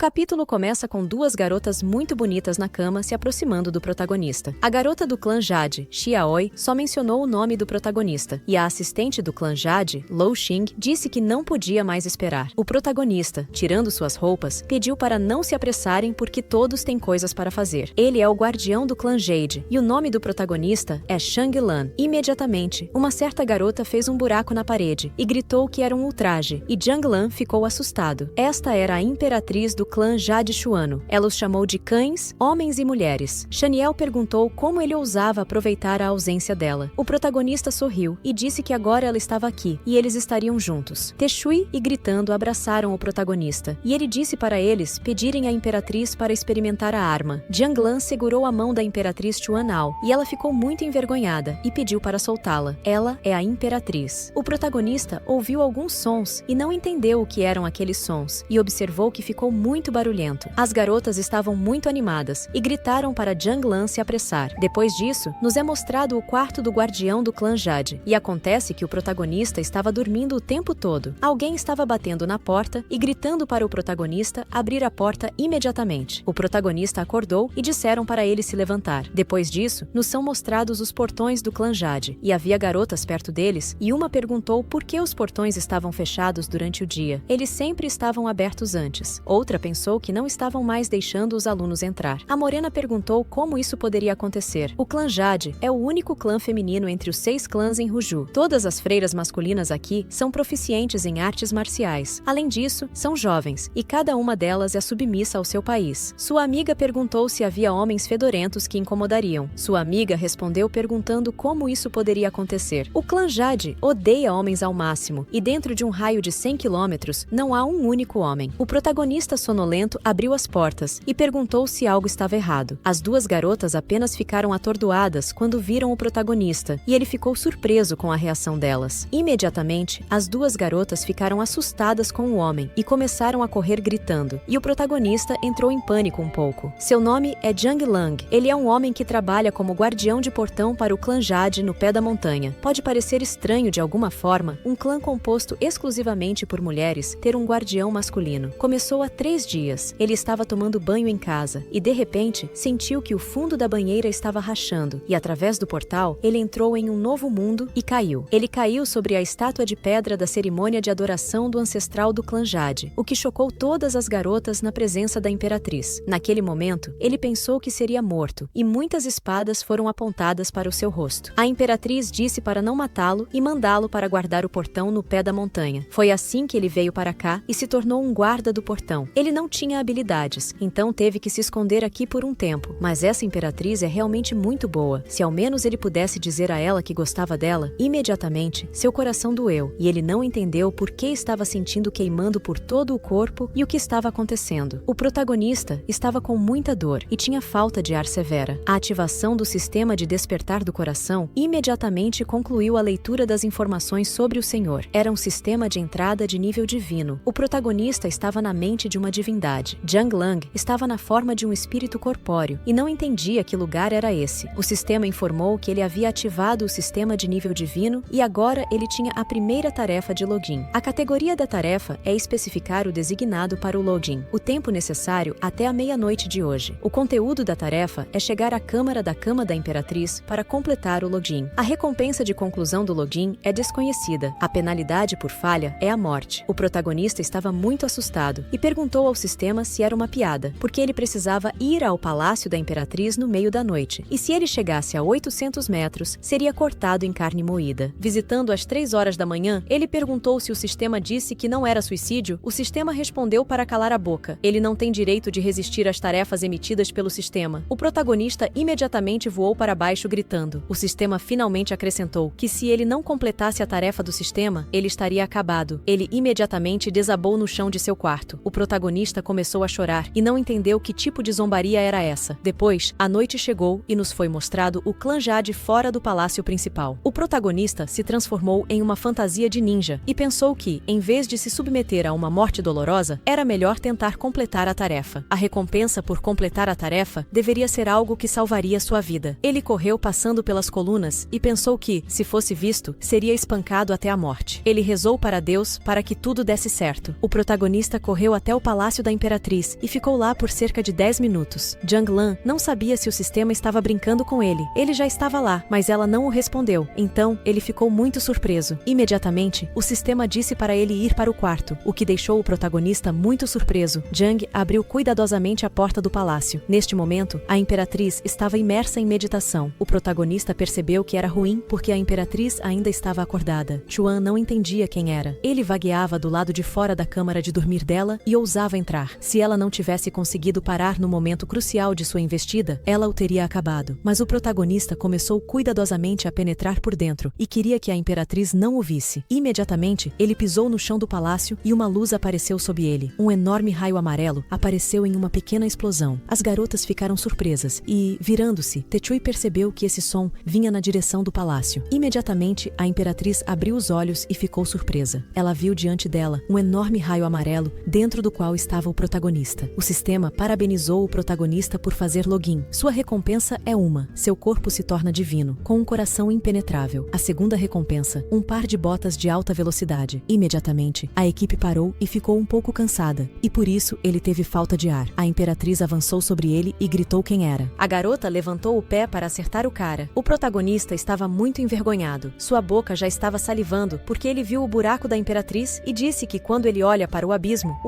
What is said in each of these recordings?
capítulo começa com duas garotas muito bonitas na cama se aproximando do protagonista. A garota do clã Jade, Xiaoi, só mencionou o nome do protagonista, e a assistente do clã Jade, Lou Xing, disse que não podia mais esperar. O protagonista, tirando suas roupas, pediu para não se apressarem porque todos têm coisas para fazer. Ele é o guardião do clã Jade, e o nome do protagonista é Shang Lan. Imediatamente, uma certa garota fez um buraco na parede e gritou que era um ultraje, e Zhang Lan ficou assustado. Esta era a imperatriz do clã Jade Xuano. Ela os chamou de cães, homens e mulheres. Shaniel perguntou como ele ousava aproveitar a ausência dela. O protagonista sorriu e disse que agora ela estava aqui e eles estariam juntos. Teshui e gritando abraçaram o protagonista, e ele disse para eles pedirem à imperatriz para experimentar a arma. Jianglan segurou a mão da imperatriz Chuanao e ela ficou muito envergonhada e pediu para soltá-la. Ela é a imperatriz. O protagonista ouviu alguns sons e não entendeu o que eram aqueles sons e observou que ficou muito barulhento. As garotas estavam muito animadas e gritaram para Jianglan se apressar. Depois disso, nos é mostrado o quarto do guardião do clã Jade, e acontece que o protagonista estava dormindo o tempo todo. Alguém estava batendo na porta e gritando para o protagonista abrir a porta imediatamente. O protagonista acordou e disseram para ele se levantar. Depois disso, nos são mostrados os portões do clã Jade, e havia garotas perto deles, e uma perguntou por que os portões estavam fechados durante o dia. Eles sempre estavam abertos antes. Outra pensou que não estavam mais deixando os alunos entrar. A morena perguntou como isso poderia acontecer. O clã Jade é o único clã feminino entre os 6 clãs em Ruju. Todas as freiras masculinas aqui são proficientes em artes marciais. Além disso, são jovens, e cada uma delas é submissa ao seu país. Sua amiga perguntou se havia homens fedorentos que incomodariam. Sua amiga respondeu perguntando como isso poderia acontecer. O clã Jade odeia homens ao máximo, e dentro de um raio de 100 quilômetros não há um único homem. O protagonista sonolento abriu as portas e perguntou se algo estava errado. As duas garotas apenas ficaram atordoadas quando viram o protagonista, e ele ficou surpreso com a reação delas. Imediatamente, as duas garotas ficaram assustadas com o homem e começaram a correr gritando, e o protagonista entrou em pânico um pouco. Seu nome é Zhang Lang. Ele é um homem que trabalha como guardião de portão para o clã Jade no pé da montanha. Pode parecer estranho de alguma forma um clã composto exclusivamente por mulheres ter um guardião masculino. Começou há 3 dias. Ele estava tomando banho em casa e, de repente, sentiu que o fundo da banheira estava rachando e, através do portal, ele entrou em um novo mundo e caiu. Ele caiu sobre a estátua de pedra da cerimônia de adoração do ancestral do clã Jade, o que chocou todas as garotas na presença da imperatriz. Naquele momento, ele pensou que seria morto e muitas espadas foram apontadas para o seu rosto. A imperatriz disse para não matá-lo e mandá-lo para guardar o portão no pé da montanha. Foi assim que ele veio para cá e se tornou um guarda do portão. Ele não tinha habilidades, então teve que se esconder aqui por um tempo, mas essa imperatriz é realmente muito boa. Se ao menos ele pudesse dizer a ela que gostava dela, imediatamente seu coração doeu e ele não entendeu por que estava sentindo queimando por todo o corpo e o que estava acontecendo. O protagonista estava com muita dor e tinha falta de ar severa. A ativação do sistema de despertar do coração imediatamente concluiu a leitura das informações sobre o Senhor. Era um sistema de entrada de nível divino. O protagonista estava na mente de uma divindade. Zhang Lang estava na forma de um espírito corpóreo e não entendia que lugar era esse. O sistema informou que ele havia ativado o sistema de nível divino e agora ele tinha a primeira tarefa de login. A categoria da tarefa é especificar o designado para o login, o tempo necessário até a meia-noite de hoje. O conteúdo da tarefa é chegar à câmara da cama da imperatriz para completar o login. A recompensa de conclusão do login é desconhecida. A penalidade por falha é a morte. O protagonista estava muito assustado e perguntou ao sistema se era uma piada, porque ele precisava ir ao palácio da imperatriz no meio da noite, e se ele chegasse a 800 metros, seria cortado em carne moída. Visitando às 3 horas da manhã, ele perguntou se o sistema disse que não era suicídio. O sistema respondeu para calar a boca. Ele não tem direito de resistir às tarefas emitidas pelo sistema. O protagonista imediatamente voou para baixo gritando. O sistema finalmente acrescentou que se ele não completasse a tarefa do sistema, ele estaria acabado. Ele imediatamente desabou no chão de seu quarto. O protagonista começou a chorar e não entendeu que tipo de zombaria era essa. Depois, a noite chegou e nos foi mostrado o clã Jade fora do palácio principal. O protagonista se transformou em uma fantasia de ninja e pensou que, em vez de se submeter a uma morte dolorosa, era melhor tentar completar a tarefa. A recompensa por completar a tarefa deveria ser algo que salvaria sua vida. Ele correu passando pelas colunas e pensou que, se fosse visto, seria espancado até a morte. Ele rezou para Deus para que tudo desse certo. O protagonista correu até o palácio palácio da Imperatriz e ficou lá por cerca de 10 minutos. Zhang Lan não sabia se o sistema estava brincando com ele. Ele já estava lá, mas ela não o respondeu. Então, ele ficou muito surpreso. Imediatamente, o sistema disse para ele ir para o quarto, o que deixou o protagonista muito surpreso. Zhang abriu cuidadosamente a porta do palácio. Neste momento, a Imperatriz estava imersa em meditação. O protagonista percebeu que era ruim porque a Imperatriz ainda estava acordada. Chuan não entendia quem era. Ele vagueava do lado de fora da câmara de dormir dela e ousava entrar. Se ela não tivesse conseguido parar no momento crucial de sua investida, ela o teria acabado. Mas o protagonista começou cuidadosamente a penetrar por dentro e queria que a Imperatriz não o visse. Imediatamente, ele pisou no chão do palácio e uma luz apareceu sob ele. Um enorme raio amarelo apareceu em uma pequena explosão. As garotas ficaram surpresas e, virando-se, Techui percebeu que esse som vinha na direção do palácio. Imediatamente, a Imperatriz abriu os olhos e ficou surpresa. Ela viu diante dela um enorme raio amarelo, dentro do qual estava o protagonista. O sistema parabenizou o protagonista por fazer login. Sua recompensa é uma: seu corpo se torna divino, com um coração impenetrável. A segunda recompensa: um par de botas de alta velocidade. Imediatamente, a equipe parou e ficou um pouco cansada, e por isso ele teve falta de ar. A Imperatriz avançou sobre ele e gritou quem era. A garota levantou o pé para acertar o cara. O protagonista estava muito envergonhado. Sua boca já estava salivando porque ele viu o buraco da Imperatriz e disse que quando ele olha para o abismo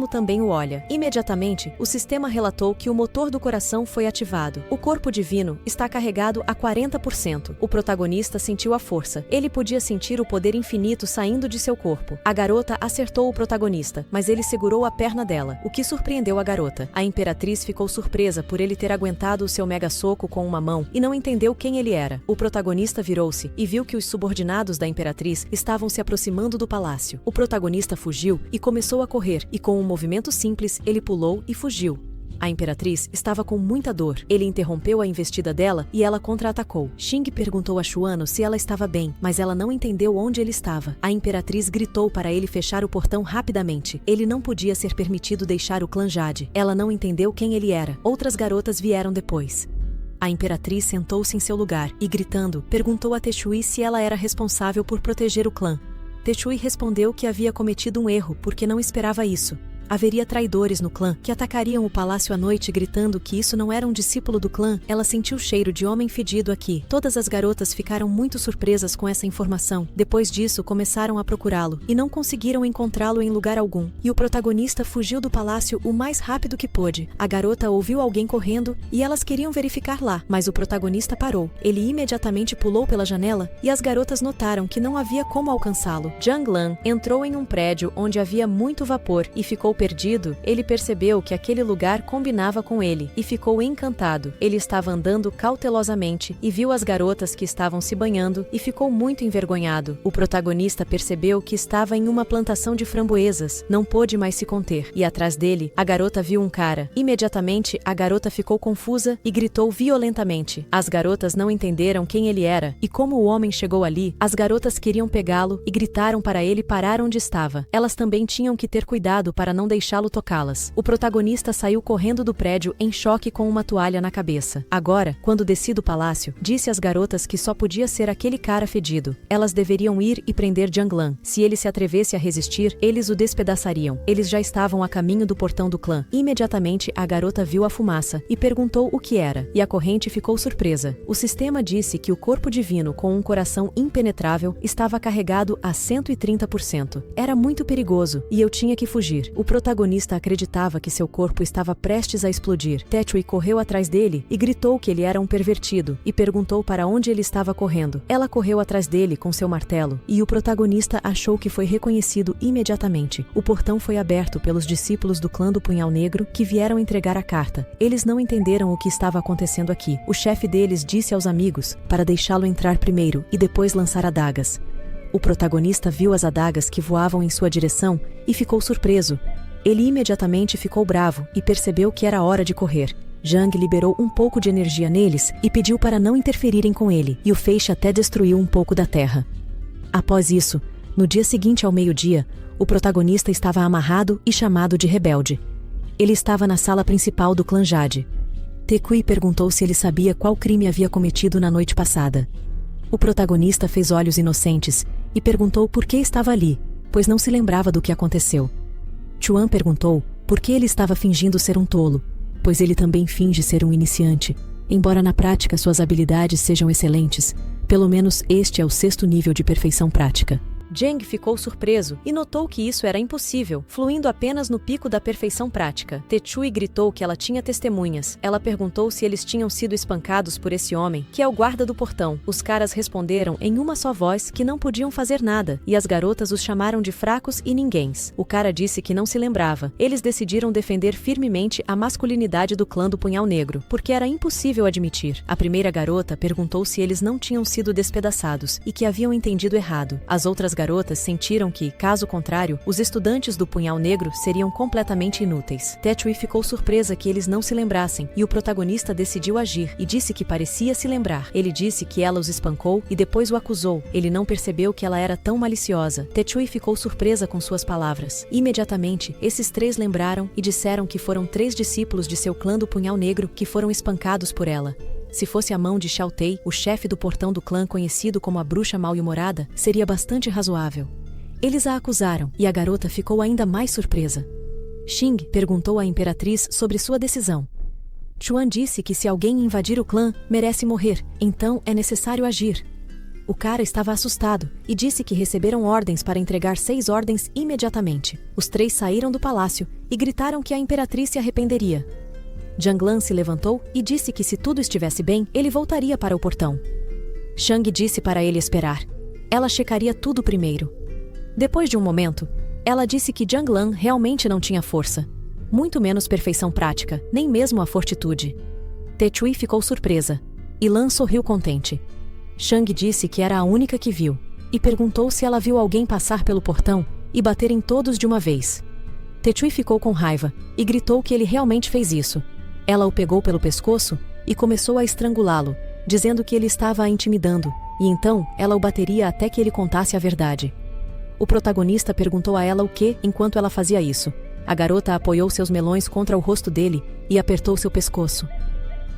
também o olha. Imediatamente, o sistema relatou que o motor do coração foi ativado. O corpo divino está carregado a 40%. O protagonista sentiu a força. Ele podia sentir o poder infinito saindo de seu corpo. A garota acertou o protagonista, mas ele segurou a perna dela, o que surpreendeu a garota. A Imperatriz ficou surpresa por ele ter aguentado o seu mega soco com uma mão e não entendeu quem ele era. O protagonista virou-se e viu que os subordinados da Imperatriz estavam se aproximando do palácio. O protagonista fugiu e começou a correr, e com um movimento simples, ele pulou e fugiu. A Imperatriz estava com muita dor. Ele interrompeu a investida dela e ela contra-atacou. Xing perguntou a Xuano se ela estava bem, mas ela não entendeu onde ele estava. A Imperatriz gritou para ele fechar o portão rapidamente. Ele não podia ser permitido deixar o clã Jade. Ela não entendeu quem ele era. Outras garotas vieram depois. A Imperatriz sentou-se em seu lugar e, gritando, perguntou a Techui se ela era responsável por proteger o clã. Techui respondeu que havia cometido um erro porque não esperava isso. Haveria traidores no clã que atacariam o palácio à noite gritando que isso não era um discípulo do clã. Ela sentiu o cheiro de homem fedido aqui. Todas as garotas ficaram muito surpresas com essa informação. Depois disso, começaram a procurá-lo e não conseguiram encontrá-lo em lugar algum. E o protagonista fugiu do palácio o mais rápido que pôde. A garota ouviu alguém correndo e elas queriam verificar lá, mas o protagonista parou. Ele imediatamente pulou pela janela e as garotas notaram que não havia como alcançá-lo. Zhang Lan entrou em um prédio onde havia muito vapor e ficou perdido. Ele percebeu que aquele lugar combinava com ele e ficou encantado. Ele estava andando cautelosamente e viu as garotas que estavam se banhando e ficou muito envergonhado. O protagonista percebeu que estava em uma plantação de framboesas. Não pôde mais se conter e atrás dele, a garota viu um cara. Imediatamente, a garota ficou confusa e gritou violentamente. As garotas não entenderam quem ele era e como o homem chegou ali. As garotas queriam pegá-lo e gritaram para ele parar onde estava. Elas também tinham que ter cuidado para não deixá-lo tocá-las. O protagonista saiu correndo do prédio em choque com uma toalha na cabeça. Agora, quando desci do palácio, disse às garotas que só podia ser aquele cara fedido. Elas deveriam ir e prender Zhang Lan. Se ele se atrevesse a resistir, eles o despedaçariam. Eles já estavam a caminho do portão do clã. Imediatamente, a garota viu a fumaça e perguntou o que era, e a corrente ficou surpresa. O sistema disse que o corpo divino com um coração impenetrável estava carregado a 130%. Era muito perigoso e eu tinha que fugir. O protagonista acreditava que seu corpo estava prestes a explodir. Techui correu atrás dele e gritou que ele era um pervertido e perguntou para onde ele estava correndo. Ela correu atrás dele com seu martelo e o protagonista achou que foi reconhecido imediatamente. O portão foi aberto pelos discípulos do clã do Punhal Negro que vieram entregar a carta. Eles não entenderam o que estava acontecendo aqui. O chefe deles disse aos amigos para deixá-lo entrar primeiro e depois lançar adagas. O protagonista viu as adagas que voavam em sua direção e ficou surpreso. Ele imediatamente ficou bravo e percebeu que era hora de correr. Zhang liberou um pouco de energia neles e pediu para não interferirem com ele, e o feixe até destruiu um pouco da terra. Após isso, no dia seguinte ao meio-dia, o protagonista estava amarrado e chamado de rebelde. Ele estava na sala principal do clã Jade. Techui perguntou se ele sabia qual crime havia cometido na noite passada. O protagonista fez olhos inocentes e perguntou por que estava ali, pois não se lembrava do que aconteceu. Chuan perguntou Porque ele estava fingindo ser um tolo, pois ele também finge ser um iniciante. Embora na prática suas habilidades sejam excelentes, pelo menos este é o 6º nível de perfeição prática. Jang ficou surpreso e notou que isso era impossível, fluindo apenas no pico da perfeição prática. Techui gritou que ela tinha testemunhas. Ela perguntou se eles tinham sido espancados por esse homem, que é o guarda do portão. Os caras responderam em uma só voz que não podiam fazer nada, e as garotas os chamaram de fracos e ninguéms. O cara disse que não se lembrava. Eles decidiram defender firmemente a masculinidade do clã do Punhal Negro, porque era impossível admitir. A primeira garota perguntou se eles não tinham sido despedaçados e que haviam entendido errado. As outras garotas sentiram que, caso contrário, os estudantes do Punhal Negro seriam completamente inúteis. Techui ficou surpresa que eles não se lembrassem, e o protagonista decidiu agir, e disse que parecia se lembrar. Ele disse que ela os espancou e depois o acusou. Ele não percebeu que ela era tão maliciosa. Techui ficou surpresa com suas palavras. Imediatamente, esses 3 lembraram e disseram que foram 3 discípulos de seu clã do Punhal Negro que foram espancados por ela. Se fosse a mão de Xiao Tei, o chefe do portão do clã conhecido como a Bruxa Mal-Humorada, seria bastante razoável. Eles a acusaram, e a garota ficou ainda mais surpresa. Xing perguntou à imperatriz sobre sua decisão. Chuan disse que se alguém invadir o clã, merece morrer, então é necessário agir. O cara estava assustado, e disse que receberam ordens para entregar 6 ordens imediatamente. Os 3 saíram do palácio, e gritaram que a imperatriz se arrependeria. Jianglan se levantou e disse que se tudo estivesse bem, ele voltaria para o portão. Shang disse para ele esperar. Ela checaria tudo primeiro. Depois de um momento, ela disse que Jianglan realmente não tinha força, muito menos perfeição prática, nem mesmo a fortitude. Techui ficou surpresa, e Lan sorriu contente. Shang disse que era a única que viu, e perguntou se ela viu alguém passar pelo portão e bater em todos de uma vez. Techui ficou com raiva, e gritou que ele realmente fez isso. Ela o pegou pelo pescoço e começou a estrangulá-lo, dizendo que ele estava a intimidando, e então ela o bateria até que ele contasse a verdade. O protagonista perguntou a ela o que, enquanto ela fazia isso. A garota apoiou seus melões contra o rosto dele e apertou seu pescoço.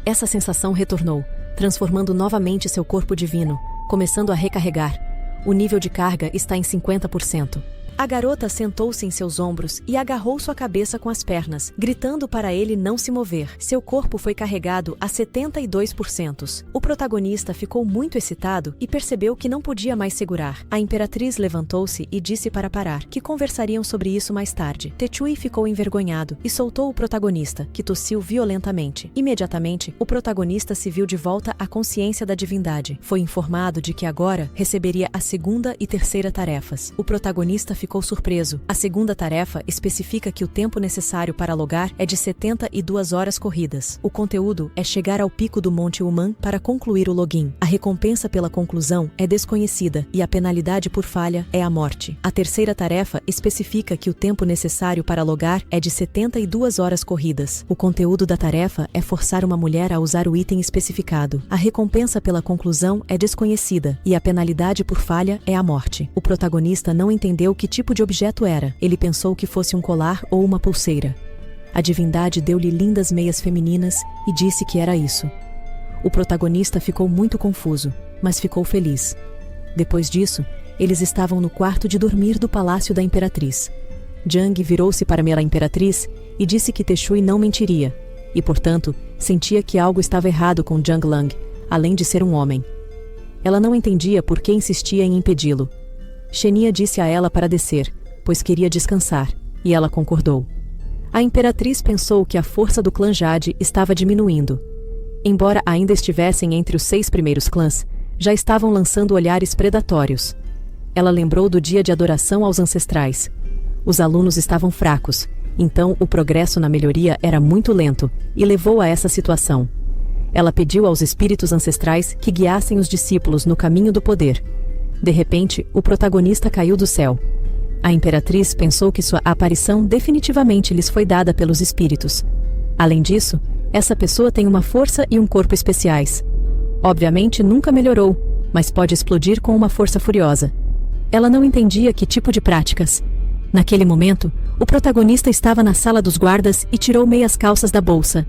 Essa sensação retornou, transformando novamente seu corpo divino, começando a recarregar. O nível de carga está em 50%. A garota sentou-se em seus ombros e agarrou sua cabeça com as pernas, gritando para ele não se mover. Seu corpo foi carregado a 72%. O protagonista ficou muito excitado e percebeu que não podia mais segurar. A imperatriz levantou-se e disse para parar, que conversariam sobre isso mais tarde. Techui ficou envergonhado e soltou o protagonista, que tossiu violentamente. Imediatamente, o protagonista se viu de volta à consciência da divindade. Foi informado de que agora receberia a 2ª e 3ª tarefas. O protagonista ficou surpreso. A 2ª tarefa especifica que o tempo necessário para logar é de 72 horas corridas. O conteúdo é chegar ao pico do Monte Uman para concluir o login. A recompensa pela conclusão é desconhecida e a penalidade por falha é a morte. A 3ª tarefa especifica que o tempo necessário para logar é de 72 horas corridas. O conteúdo da tarefa é forçar uma mulher a usar o item especificado. A recompensa pela conclusão é desconhecida e a penalidade por falha é a morte. O protagonista não entendeu que tipo de objeto era. Ele pensou que fosse um colar ou uma pulseira. A divindade deu-lhe lindas meias femininas e disse que era isso. O protagonista ficou muito confuso, mas ficou feliz. Depois disso, eles estavam no quarto de dormir do palácio da imperatriz. Jiang virou-se para a imperatriz e disse que Techui não mentiria, e, portanto, sentia que algo estava errado com Jianglang, além de ser um homem. Ela não entendia por que insistia em impedi-lo. Xenia disse a ela para descer, pois queria descansar, e ela concordou. A imperatriz pensou que a força do clã Jade estava diminuindo. Embora ainda estivessem entre os 6 primeiros clãs, já estavam lançando olhares predatórios. Ela lembrou do dia de adoração aos ancestrais. Os alunos estavam fracos, então o progresso na melhoria era muito lento, e levou a essa situação. Ela pediu aos espíritos ancestrais que guiassem os discípulos no caminho do poder. De repente, o protagonista caiu do céu. A imperatriz pensou que sua aparição definitivamente lhes foi dada pelos espíritos. Além disso, essa pessoa tem uma força e um corpo especiais. Obviamente nunca melhorou, mas pode explodir com uma força furiosa. Ela não entendia que tipo de práticas. Naquele momento, o protagonista estava na sala dos guardas e tirou meias calças da bolsa.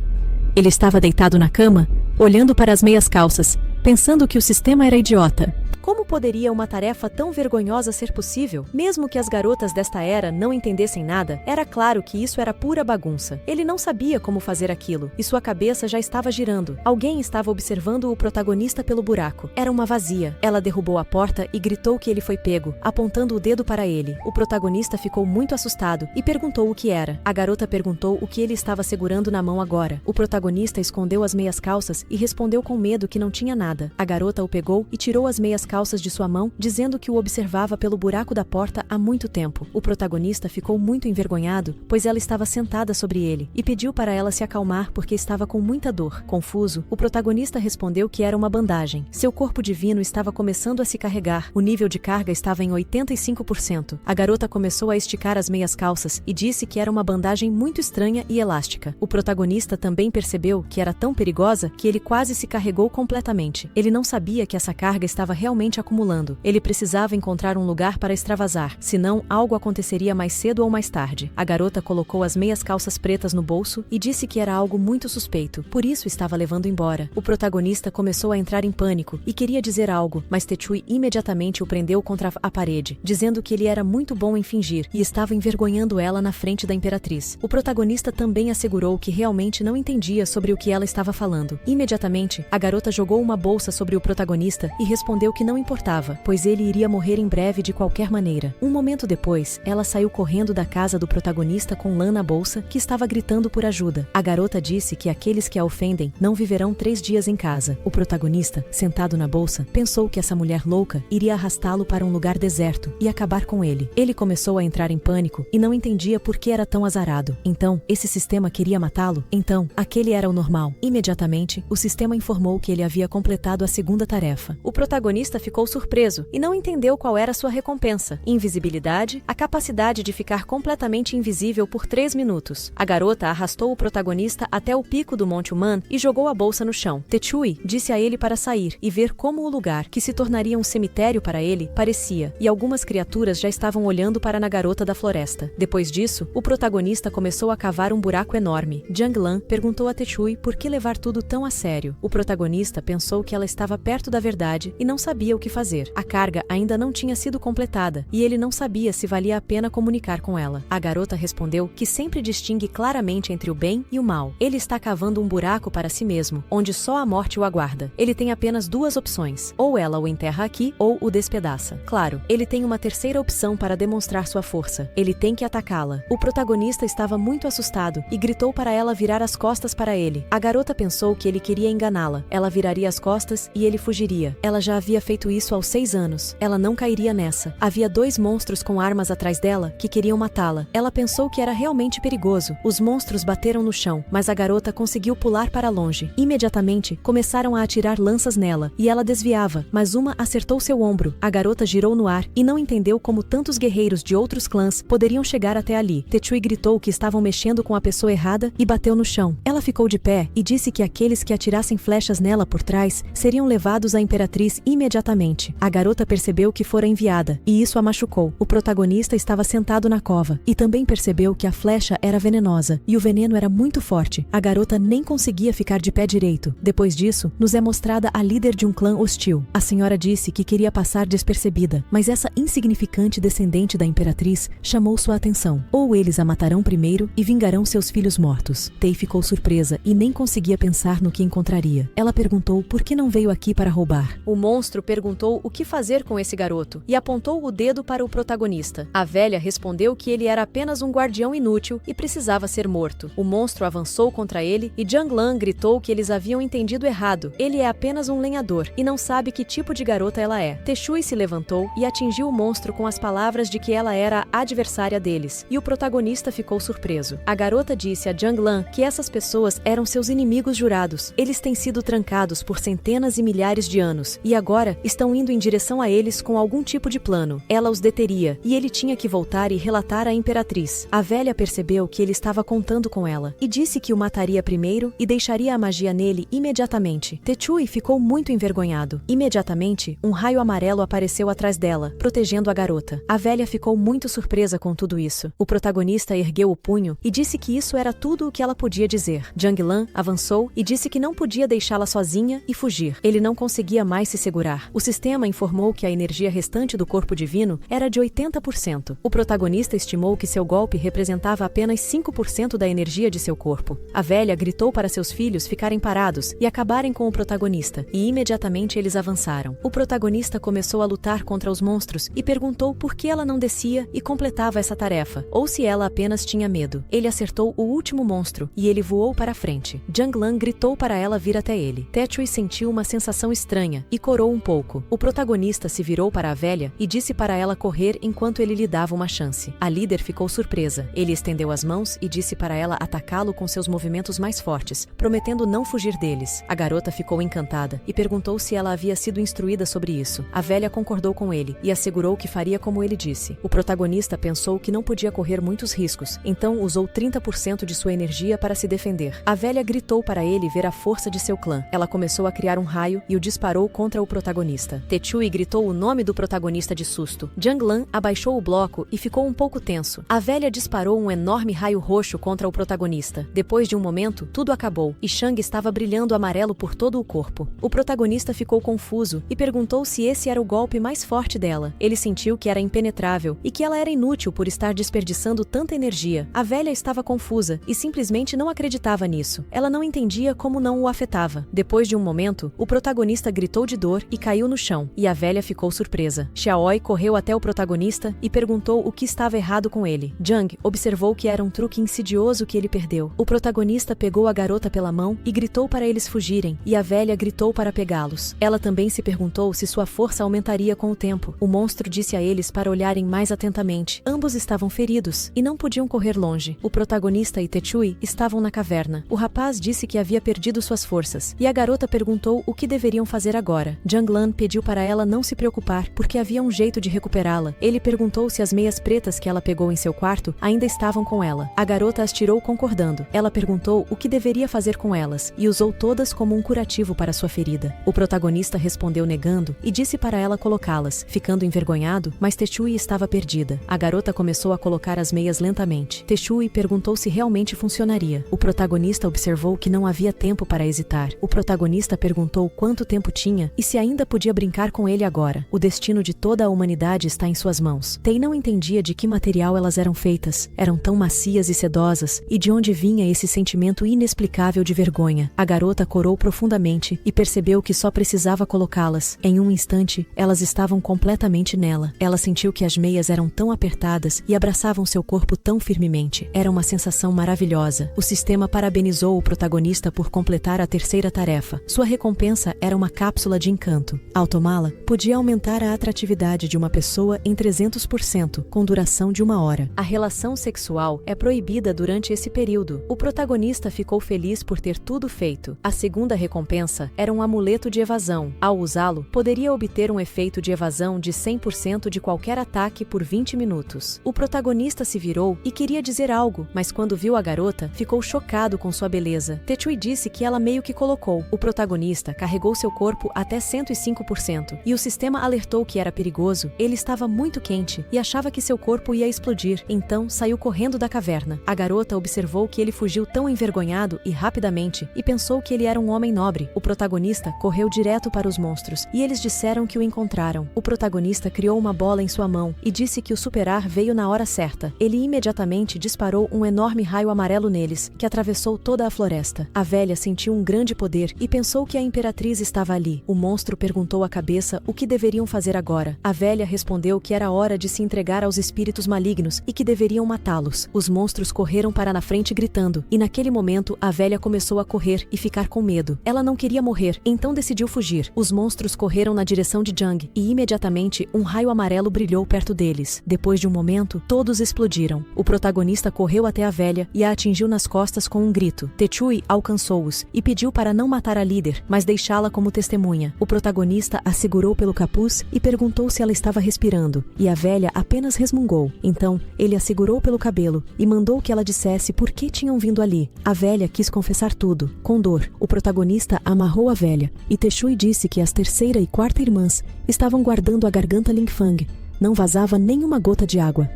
Ele estava deitado na cama, olhando para as meias calças, pensando que o sistema era idiota. Como poderia uma tarefa tão vergonhosa ser possível? Mesmo que as garotas desta era não entendessem nada, era claro que isso era pura bagunça. Ele não sabia como fazer aquilo, e sua cabeça já estava girando. Alguém estava observando o protagonista pelo buraco. Era uma vazia. Ela derrubou a porta e gritou que ele foi pego, apontando o dedo para ele. O protagonista ficou muito assustado e perguntou o que era. A garota perguntou o que ele estava segurando na mão agora. O protagonista escondeu as meias calças e respondeu com medo que não tinha nada. A garota o pegou e tirou as meias calças de sua mão, dizendo que o observava pelo buraco da porta há muito tempo. O protagonista ficou muito envergonhado, pois ela estava sentada sobre ele, e pediu para ela se acalmar porque estava com muita dor. Confuso, o protagonista respondeu que era uma bandagem. Seu corpo divino estava começando a se carregar. O nível de carga estava em 85%. A garota começou a esticar as meias calças e disse que era uma bandagem muito estranha e elástica. O protagonista também percebeu que era tão perigosa que ele quase se carregou completamente. Ele não sabia que essa carga estava realmente acumulando. Ele precisava encontrar um lugar para extravasar, senão algo aconteceria mais cedo ou mais tarde. A garota colocou as meias calças pretas no bolso e disse que era algo muito suspeito, por isso estava levando embora. O protagonista começou a entrar em pânico e queria dizer algo, mas Techui imediatamente o prendeu contra a parede, dizendo que ele era muito bom em fingir e estava envergonhando ela na frente da imperatriz. O protagonista também assegurou que realmente não entendia sobre o que ela estava falando. Imediatamente, a garota jogou uma bolsa sobre o protagonista e respondeu que não importava, pois ele iria morrer em breve de qualquer maneira. Um momento depois, ela saiu correndo da casa do protagonista com lã na bolsa, que estava gritando por ajuda. A garota disse que aqueles que a ofendem não viverão 3 dias em casa. O protagonista, sentado na bolsa, pensou que essa mulher louca iria arrastá-lo para um lugar deserto e acabar com ele. Ele começou a entrar em pânico e não entendia por que era tão azarado. Então, esse sistema queria matá-lo? Então, aquele era o normal. Imediatamente, o sistema informou que ele havia completado a segunda tarefa. O protagonista ficou surpreso e não entendeu qual era sua recompensa. Invisibilidade, a capacidade de ficar completamente invisível por 3 minutos. A garota arrastou o protagonista até o pico do Monte Human e jogou a bolsa no chão. Techui disse a ele para sair e ver como o lugar, que se tornaria um cemitério para ele, parecia, e algumas criaturas já estavam olhando para na garota da floresta. Depois disso, o protagonista começou a cavar um buraco enorme. Jiang Lan perguntou a Techui por que levar tudo tão a sério. O protagonista pensou que ela estava perto da verdade e não sabia o que fazer. A carga ainda não tinha sido completada e ele não sabia se valia a pena comunicar com ela. A garota respondeu que sempre distingue claramente entre o bem e o mal. Ele está cavando um buraco para si mesmo, onde só a morte o aguarda. Ele tem apenas 2 opções: ou ela o enterra aqui, ou o despedaça. Claro, ele tem uma terceira opção para demonstrar sua força. Ele tem que atacá-la. O protagonista estava muito assustado e gritou para ela virar as costas para ele. A garota pensou que ele queria enganá-la. Ela viraria as costas e ele fugiria. Ela já havia feito isso aos 6 anos. Ela não cairia nessa. Havia 2 monstros com armas atrás dela que queriam matá-la. Ela pensou que era realmente perigoso. Os monstros bateram no chão, mas a garota conseguiu pular para longe. Imediatamente, começaram a atirar lanças nela, e ela desviava, mas uma acertou seu ombro. A garota girou no ar e não entendeu como tantos guerreiros de outros clãs poderiam chegar até ali. Techui gritou que estavam mexendo com a pessoa errada e bateu no chão. Ela ficou de pé e disse que aqueles que atirassem flechas nela por trás seriam levados à imperatriz imediatamente. A garota percebeu que fora enviada, e isso a machucou. O protagonista estava sentado na cova, e também percebeu que a flecha era venenosa, e o veneno era muito forte. A garota nem conseguia ficar de pé direito. Depois disso, nos é mostrada a líder de um clã hostil. A senhora disse que queria passar despercebida, mas essa insignificante descendente da imperatriz chamou sua atenção. Ou eles a matarão primeiro e vingarão seus filhos mortos. Tei ficou surpresa e nem conseguia pensar no que encontraria. Ela perguntou por que não veio aqui para roubar. O monstro perguntou o que fazer com esse garoto e apontou o dedo para o protagonista. A velha respondeu que ele era apenas um guardião inútil e precisava ser morto. O monstro avançou contra ele e Jiang Lan gritou que eles haviam entendido errado. Ele é apenas um lenhador e não sabe que tipo de garota ela é. Techui se levantou e atingiu o monstro com as palavras de que ela era a adversária deles, e o protagonista ficou surpreso. A garota disse a Jiang Lan que essas pessoas eram seus inimigos jurados. Eles têm sido trancados por centenas e milhares de anos, e agora estão indo em direção a eles com algum tipo de plano. Ela os deteria, e ele tinha que voltar e relatar à imperatriz. A velha percebeu que ele estava contando com ela, e disse que o mataria primeiro e deixaria a magia nele imediatamente. Techui ficou muito envergonhado. Imediatamente, um raio amarelo apareceu atrás dela, protegendo a garota. A velha ficou muito surpresa com tudo isso. O protagonista ergueu o punho e disse que isso era tudo o que ela podia dizer. Jiang Lan avançou e disse que não podia deixá-la sozinha e fugir. Ele não conseguia mais se segurar. O sistema informou que a energia restante do corpo divino era de 80%. O protagonista estimou que seu golpe representava apenas 5% da energia de seu corpo. A velha gritou para seus filhos ficarem parados e acabarem com o protagonista, e imediatamente eles avançaram. O protagonista começou a lutar contra os monstros e perguntou por que ela não descia e completava essa tarefa, ou se ela apenas tinha medo. Ele acertou o último monstro e ele voou para a frente. Janglan gritou para ela vir até ele. Tetsuyi sentiu uma sensação estranha e corou um pouco. O protagonista se virou para a velha e disse para ela correr enquanto ele lhe dava uma chance. A líder ficou surpresa. Ele estendeu as mãos e disse para ela atacá-lo com seus movimentos mais fortes, prometendo não fugir deles. A garota ficou encantada e perguntou se ela havia sido instruída sobre isso. A velha concordou com ele e assegurou que faria como ele disse. O protagonista pensou que não podia correr muitos riscos, então usou 30% de sua energia para se defender. A velha gritou para ele ver a força de seu clã. Ela começou a criar um raio e o disparou contra o protagonista. Tetsuyi gritou o nome do protagonista de susto. Janglan abaixou o bloco e ficou um pouco tenso. A velha disparou um enorme raio roxo contra o protagonista. Depois de um momento, tudo acabou e Shang estava brilhando amarelo por todo o corpo. O protagonista ficou confuso e perguntou se esse era o golpe mais forte dela. Ele sentiu que era impenetrável e que ela era inútil por estar desperdiçando tanta energia. A velha estava confusa e simplesmente não acreditava nisso. Ela não entendia como não o afetava. Depois de um momento, o protagonista gritou de dor e caiu no chão, e a velha ficou surpresa. Xiaoi correu até o protagonista e perguntou o que estava errado com ele. Jang observou que era um truque insidioso que ele perdeu. O protagonista pegou a garota pela mão e gritou para eles fugirem, e a velha gritou para pegá-los. Ela também se perguntou se sua força aumentaria com o tempo. O monstro disse a eles para olharem mais atentamente. Ambos estavam feridos e não podiam correr longe. O protagonista e Tetsuyi estavam na caverna. O rapaz disse que havia perdido suas forças, e a garota perguntou o que deveriam fazer agora. Janglan pediu para ela não se preocupar, porque havia um jeito de recuperá-la. Ele perguntou se as meias pretas que ela pegou em seu quarto ainda estavam com ela. A garota as tirou concordando. Ela perguntou o que deveria fazer com elas, e usou todas como um curativo para sua ferida. O protagonista respondeu negando e disse para ela colocá-las, ficando envergonhado, mas Tetsuyi estava perdida. A garota começou a colocar as meias lentamente. Tetsuyi perguntou se realmente funcionaria. O protagonista observou que não havia tempo para hesitar. O protagonista perguntou quanto tempo tinha e se ainda podia brincar com ele agora. O destino de toda a humanidade está em suas mãos. Tei não entendia de que material elas eram feitas. Eram tão macias e sedosas, e de onde vinha esse sentimento inexplicável de vergonha. A garota corou profundamente e percebeu que só precisava colocá-las. Em um instante, elas estavam completamente nela. Ela sentiu que as meias eram tão apertadas e abraçavam seu corpo tão firmemente. Era uma sensação maravilhosa. O sistema parabenizou o protagonista por completar a terceira tarefa. Sua recompensa era uma cápsula de encanto. Ao tomá-la, podia aumentar a atratividade de uma pessoa em 300%, com duração de 1 hora. A relação sexual é proibida durante esse período. O protagonista ficou feliz por ter tudo feito. A segunda recompensa era um amuleto de evasão. Ao usá-lo, poderia obter um efeito de evasão de 100% de qualquer ataque por 20 minutos. O protagonista se virou e queria dizer algo, mas quando viu a garota, ficou chocado com sua beleza. Tetsuyi disse que ela meio que colocou. O protagonista carregou seu corpo até 105%, e o sistema alertou que era perigoso. Ele estava muito quente e achava que seu corpo ia explodir, então saiu correndo da caverna. A garota observou que ele fugiu tão envergonhado e rapidamente e pensou que ele era um homem nobre. O protagonista correu direto para os monstros e eles disseram que o encontraram. O protagonista criou uma bola em sua mão e disse que o superar veio na hora certa. Ele imediatamente disparou um enorme raio amarelo neles, que atravessou toda a floresta. A velha sentiu um grande poder e pensou que a imperatriz estava ali. O monstro perguntou à cabeça o que deveriam fazer agora. A velha respondeu que era hora de se entregar aos espíritos malignos e que deveriam matá-los. Os monstros correram para na frente gritando, e naquele momento a velha começou a correr e ficar com medo. Ela não queria morrer, então decidiu fugir. Os monstros correram na direção de Jang e imediatamente um raio amarelo brilhou perto deles. Depois de um momento, todos explodiram. O protagonista correu até a velha e a atingiu nas costas com um grito. Tetsuyi alcançou-os e pediu para não matar a líder, mas deixá-la como testemunha. O protagonista a segurou pelo capuz e perguntou se ela estava respirando, e a velha apenas resmungou. Então, ele a segurou pelo cabelo e mandou que ela dissesse por que tinham vindo ali. A velha quis confessar tudo. Com dor, o protagonista amarrou a velha, e Tetsuyi disse que as terceira e quarta irmãs estavam guardando a garganta Lingfang. Não vazava nenhuma gota de água.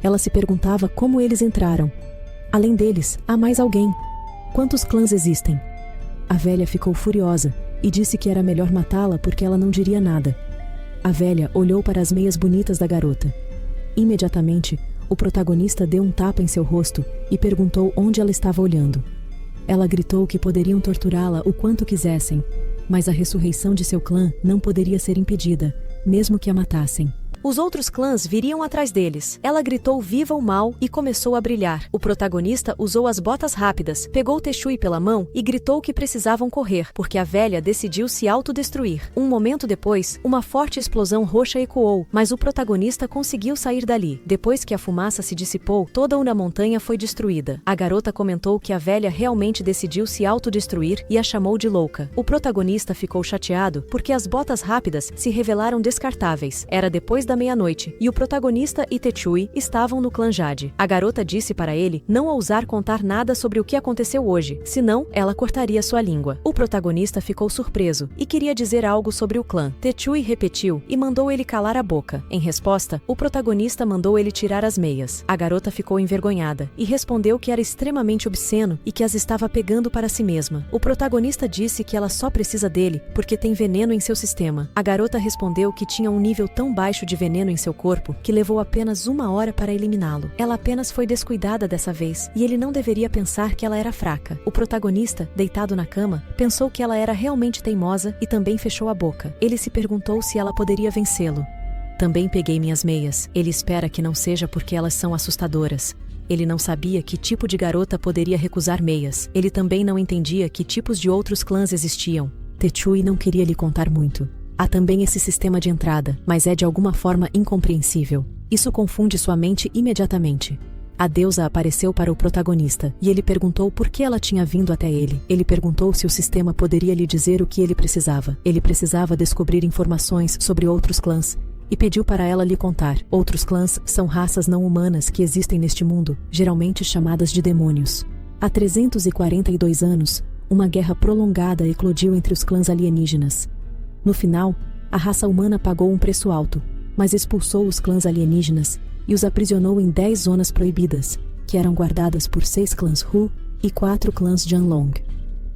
Ela se perguntava como eles entraram. Além deles, há mais alguém. Quantos clãs existem? A velha ficou furiosa e disse que era melhor matá-la porque ela não diria nada. A velha olhou para as meias bonitas da garota. Imediatamente, o protagonista deu um tapa em seu rosto e perguntou onde ela estava olhando. Ela gritou que poderiam torturá-la o quanto quisessem, mas a ressurreição de seu clã não poderia ser impedida, mesmo que a matassem. Os outros clãs viriam atrás deles. Ela gritou viva o mal e começou a brilhar. O protagonista usou as botas rápidas, pegou Techui pela mão e gritou que precisavam correr, porque a velha decidiu se autodestruir. Um momento depois, uma forte explosão roxa ecoou, mas o protagonista conseguiu sair dali. Depois que a fumaça se dissipou, toda uma montanha foi destruída. A garota comentou que a velha realmente decidiu se autodestruir e a chamou de louca. O protagonista ficou chateado porque as botas rápidas se revelaram descartáveis. Era depois da meia-noite, e o protagonista e Techui estavam no clã Jade. A garota disse para ele não ousar contar nada sobre o que aconteceu hoje, senão ela cortaria sua língua. O protagonista ficou surpreso e queria dizer algo sobre o clã. Techui repetiu e mandou ele calar a boca. Em resposta, o protagonista mandou ele tirar as meias. A garota ficou envergonhada e respondeu que era extremamente obsceno e que as estava pegando para si mesma. O protagonista disse que ela só precisa dele porque tem veneno em seu sistema. A garota respondeu que tinha um nível tão baixo de veneno em seu corpo que levou apenas 1 hora para eliminá-lo. Ela apenas foi descuidada dessa vez e ele não deveria pensar que ela era fraca. O protagonista, deitado na cama, pensou que ela era realmente teimosa e também fechou a boca. Ele se perguntou se ela poderia vencê-lo. Também peguei minhas meias. Ele espera que não seja porque elas são assustadoras. Ele não sabia que tipo de garota poderia recusar meias. Ele também não entendia que tipos de outros clãs existiam. Techui não queria lhe contar muito. Há também esse sistema de entrada, mas é de alguma forma incompreensível. Isso confunde sua mente imediatamente. A deusa apareceu para o protagonista, e ele perguntou por que ela tinha vindo até ele. Ele perguntou se o sistema poderia lhe dizer o que ele precisava. Ele precisava descobrir informações sobre outros clãs, e pediu para ela lhe contar. Outros clãs são raças não humanas que existem neste mundo, geralmente chamadas de demônios. Há 342 anos, uma guerra prolongada eclodiu entre os clãs alienígenas. No final, a raça humana pagou um preço alto, mas expulsou os clãs alienígenas e os aprisionou em 10 zonas proibidas, que eram guardadas por 6 clãs Hu e 4 clãs Jianlong.